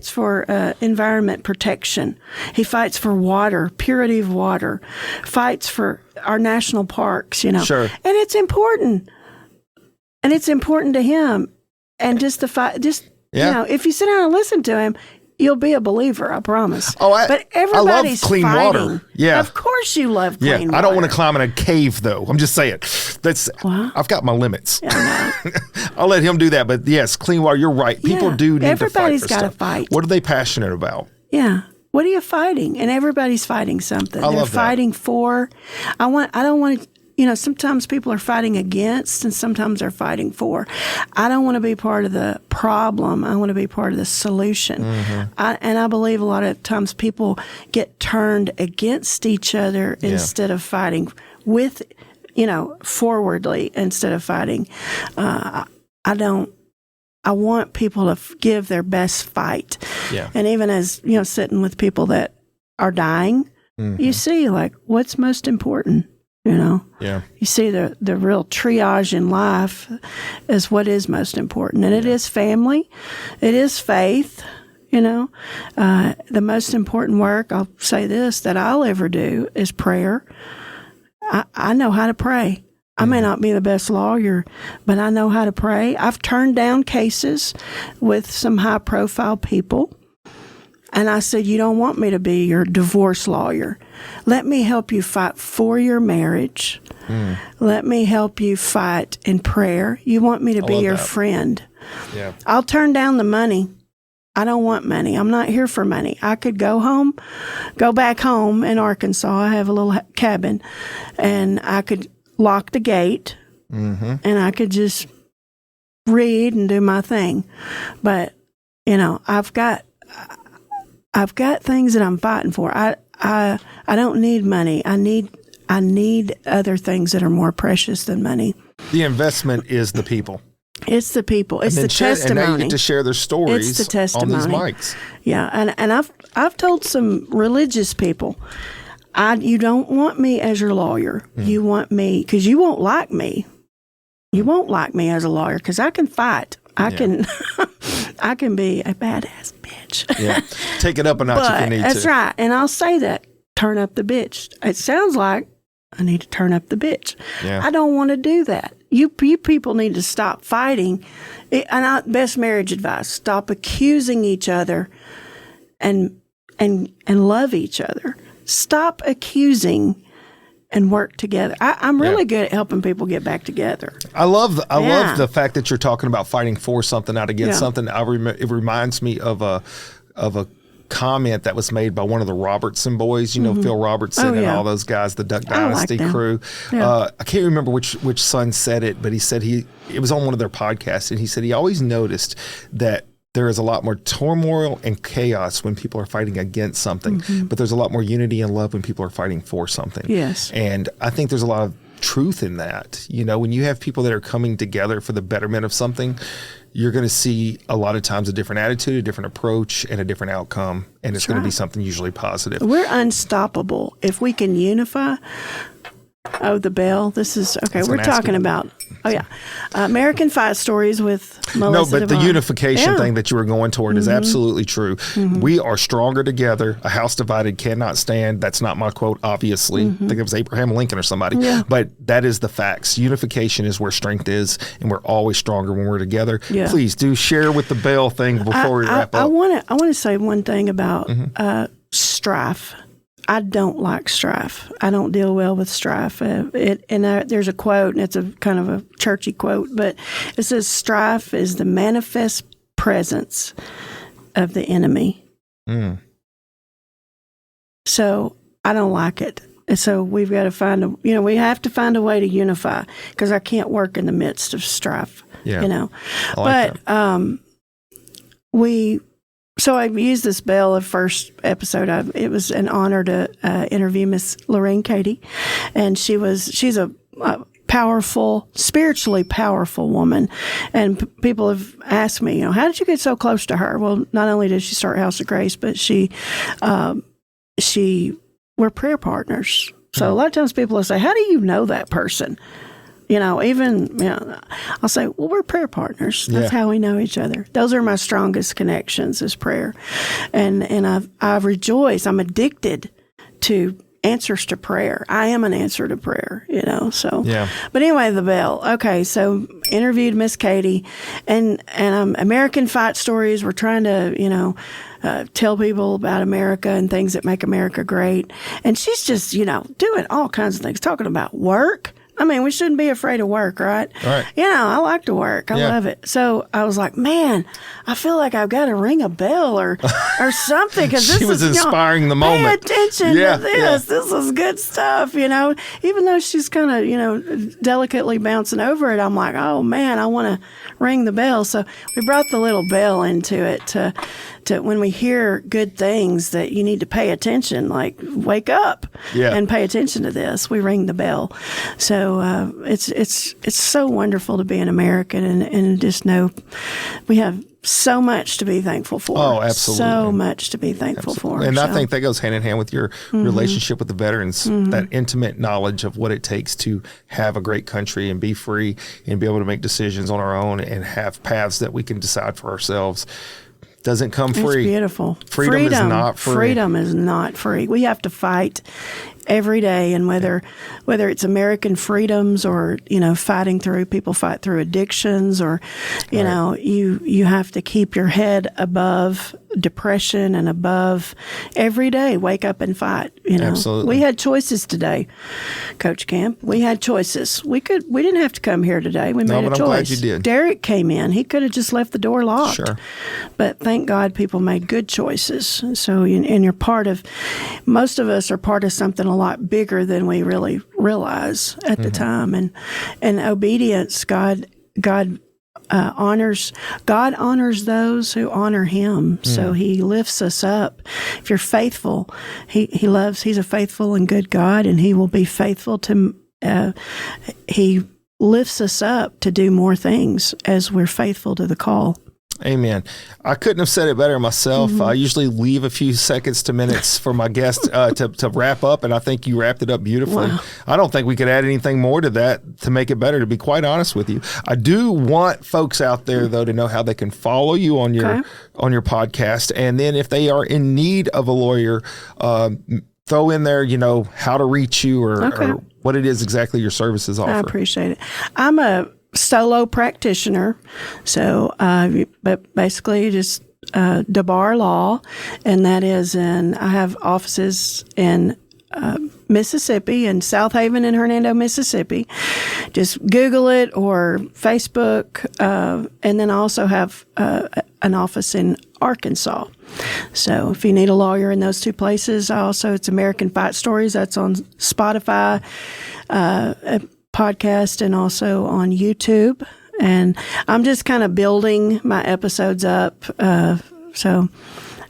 for environment protection. He fights for water, purity of water. Fights for our national parks, Sure. And it's important. And it's important to him. And just the fight, if you sit down and listen to him, you'll be a believer, I promise. But everybody's I love clean fighting. water. Yeah. Of course you love clean water. I don't want to climb in a cave, though. I'm just saying. I've got my limits. Yeah, I'll let him do that. But yes, clean water, you're right. People do need to fight for everybody's got to stuff. fight. What are they passionate about? Yeah. What are you fighting? And everybody's fighting something. They're love fighting that. For. I don't want to. Sometimes people are fighting against and sometimes they're fighting for. I don't want to be part of the problem. I want to be part of the solution. Mm-hmm. I believe a lot of times people get turned against each other instead of fighting with, forwardly instead of fighting. I want people to give their best fight. Yeah. And even as, sitting with people that are dying, you see what's most important. You see the real triage in life is what is most important. And it is family. It is faith. The most important work, I'll say this, that I'll ever do is prayer. I know how to pray. I may not be the best lawyer, but I know how to pray. I've turned down cases with some high-profile people. And I said, you don't want me to be your divorce lawyer. Let me help you fight for your marriage. Let me help you fight in prayer. You want me to be your friend. Yeah. I'll turn down the money. I don't want money. I'm not here for money. I could go back home in Arkansas. I have a little cabin, and I could lock the gate, and I could just read and do my thing. But, I've got things that I'm fighting for. I don't need money. I need other things that are more precious than money. The investment is the people. It's the people. It's the testimony. And now you get to share their stories it's the testimony. on these mics. Yeah, and I've told some religious people, you don't want me as your lawyer. You want me because you won't like me. You won't like me as a lawyer because I can fight. I can be a badass bitch. Yeah, take it up a notch if you need to. That's right, and I'll say that. Turn up the bitch. It sounds like I need to turn up the bitch. Yeah. I don't want to do that. You people need to stop fighting. Best marriage advice: stop accusing each other, and love each other. Stop accusing and work together. I'm really good at helping people get back together. I love the fact that you're talking about fighting for something, not against something. It reminds me of a comment that was made by one of the Robertson boys, Phil Robertson and all those guys, the Duck Dynasty crew. Yeah. I can't remember which son said it, but he said it was on one of their podcasts, and he said he always noticed that there is a lot more turmoil and chaos when people are fighting against something, but there's a lot more unity and love when people are fighting for something. Yes. And I think there's a lot of truth in that. When you have people that are coming together for the betterment of something, you're going to see a lot of times a different attitude, a different approach, and a different outcome. And it's going to be something usually positive. We're unstoppable if we can unify. Oh, the bell. This is okay. We're talking about American Fight Stories with Melissa. No, but the unification thing that you were going toward is absolutely true. We are stronger together. A house divided cannot stand. That's not my quote, obviously. I think it was Abraham Lincoln or somebody. Yeah. But that is the facts. Unification is where strength is, and we're always stronger when we're together. Yeah. Please do share with the bell thing before we wrap up. I want to say one thing about strife. I don't like strife. I don't deal well with strife. There's a quote, and it's a kind of a churchy quote, but it says, "Strife is the manifest presence of the enemy." So I don't like it. And so we've got to we have to find a way to unify, because I can't work in the midst of strife. Yeah. So I used this bell the first episode. It was an honor to interview Miss Lorraine Cady, and she's a powerful, spiritually powerful woman. And people have asked me, how did you get so close to her? Well, not only did she start House of Grace, but we're prayer partners. So a lot of times people will say, how do you know that person? I'll say, well, we're prayer partners. That's how we know each other. Those are my strongest connections, is prayer. And I rejoice. I'm addicted to answers to prayer. I am an answer to prayer, so. Yeah. But anyway, the bell. Okay, so interviewed Miss Cady, and American Fight Stories. We're trying to, tell people about America and things that make America great. And she's just, doing all kinds of things, talking about work. I mean, we shouldn't be afraid of work, right? Right. I like to work. I love it. So I was like, man, I feel like I've got to ring a bell or something. Cause she was inspiring the moment. Pay attention to this. Yeah. This is good stuff, Even though she's kind of, delicately bouncing over it, I'm like, oh, man, I want to ring the bell. So we brought the little bell into it to when we hear good things that you need to pay attention, like wake up and pay attention to this, we ring the bell. So it's so wonderful to be an American and just know we have so much to be thankful for. Oh, absolutely. So much to be thankful for. And I think that goes hand in hand with your relationship with the veterans, that intimate knowledge of what it takes to have a great country and be free and be able to make decisions on our own and have paths that we can decide for ourselves. Doesn't come free. It's beautiful. Freedom is not free. Freedom is not free. We have to fight every day, and whether it's American freedoms or people fight through addictions, or you have to keep your head above depression and above every day. Wake up and fight. Absolutely. We had choices today, Coach Camp. We had choices. We didn't have to come here today. We made a choice. I'm glad you did. Derek came in. He could have just left the door locked. Sure. But thank God people made good choices. So and you're part of. Most of us are part of something a lot bigger than we really realize at the time. And obedience, God honors those who honor Him. So He lifts us up. If you're faithful, He's a faithful and good God, and He will be faithful to. He lifts us up to do more things as we're faithful to the call. Amen. I couldn't have said it better myself. I usually leave a few seconds to minutes for my guest to wrap up, and I think you wrapped it up beautifully. Wow. I don't think we could add anything more to that to make it better, to be quite honest with you. I do want folks out there, though, to know how they can follow you on your podcast, and then if they are in need of a lawyer, throw in there, how to reach you or what it is exactly your services offer. I appreciate it. I'm a solo practitioner, so but basically just Dabar Law, and that is I have offices in Mississippi, in South Haven and Hernando, Mississippi. Just Google it or Facebook, and then I also have an office in Arkansas. So if you need a lawyer in those two places, it's American Fight Stories. That's on Spotify, podcast, and also on YouTube. And I'm just kind of building my episodes up.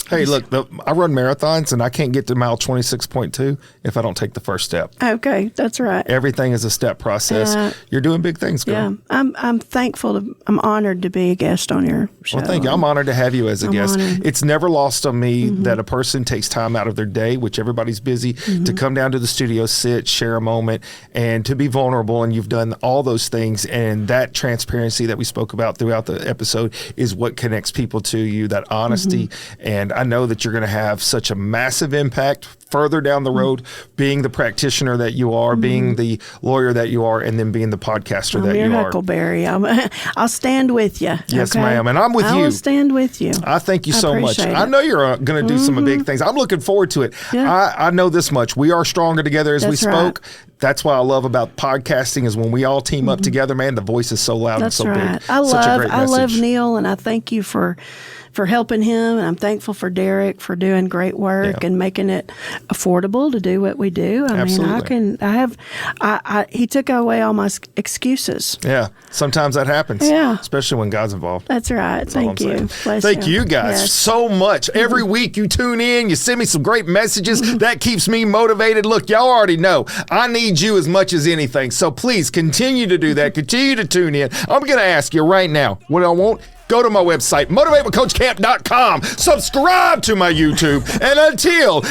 Hey, look, I run marathons, and I can't get to mile 26.2 if I don't take the first step. Okay, that's right. Everything is a step process. You're doing big things, girl. Yeah, I'm thankful. I'm honored to be a guest on your show. Well, thank you. I'm honored to have you as a guest. Honored. It's never lost on me that a person takes time out of their day, which everybody's busy, to come down to the studio, sit, share a moment, and to be vulnerable. And you've done all those things. And that transparency that we spoke about throughout the episode is what connects people to you, that honesty. And I know that you're going to have such a massive impact further down the road, being the practitioner that you are, being the lawyer that you are, and then being the podcaster that you are. Huckleberry. I'll stand with you. Yes, ma'am. And I'm with you. I will stand with you. I thank you so much. appreciate it. I know you're going to do some big things. I'm looking forward to it. Yeah. I know this much. We are stronger together as we That's right. spoke. That's what I love about podcasting is when we all team up together, man, the voice is so loud That's and so right. big. I love message. Neil, and I thank you for helping him, and I'm thankful for Derek for doing great work and making it affordable to do what we do. Absolutely. He took away all my excuses. Yeah, sometimes that happens. Yeah. Especially when God's involved. That's right. Thank you. Bless Thank you guys Yes. so much. Every week you tune in, you send me some great messages. That keeps me motivated. Look, y'all already know I need you as much as anything. So please continue to do that. Continue to tune in. I'm going to ask you right now what I want. Go to my website, motivatewithcoachcamp.com. Subscribe to my YouTube. And until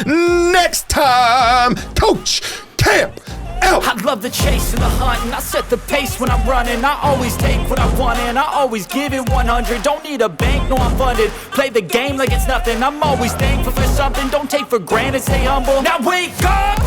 next time, Coach Camp out. I love the chase and the hunt, and I set the pace when I'm running. I always take what I want, and I always give it 100. Don't need a bank, no, I'm funded. Play the game like it's nothing. I'm always thankful for something. Don't take for granted, stay humble. Now wake up!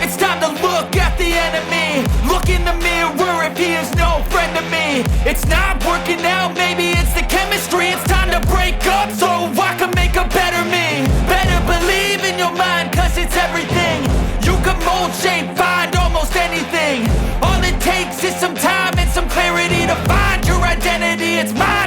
It's time to look at the enemy. Look in the mirror if he is no friend to me. It's not working out, maybe it's the chemistry. It's time to break up so I can make a better me. Better believe in your mind, cause it's everything. You can mold, shape, find almost anything. All it takes is some time and some clarity to find your identity. It's mine.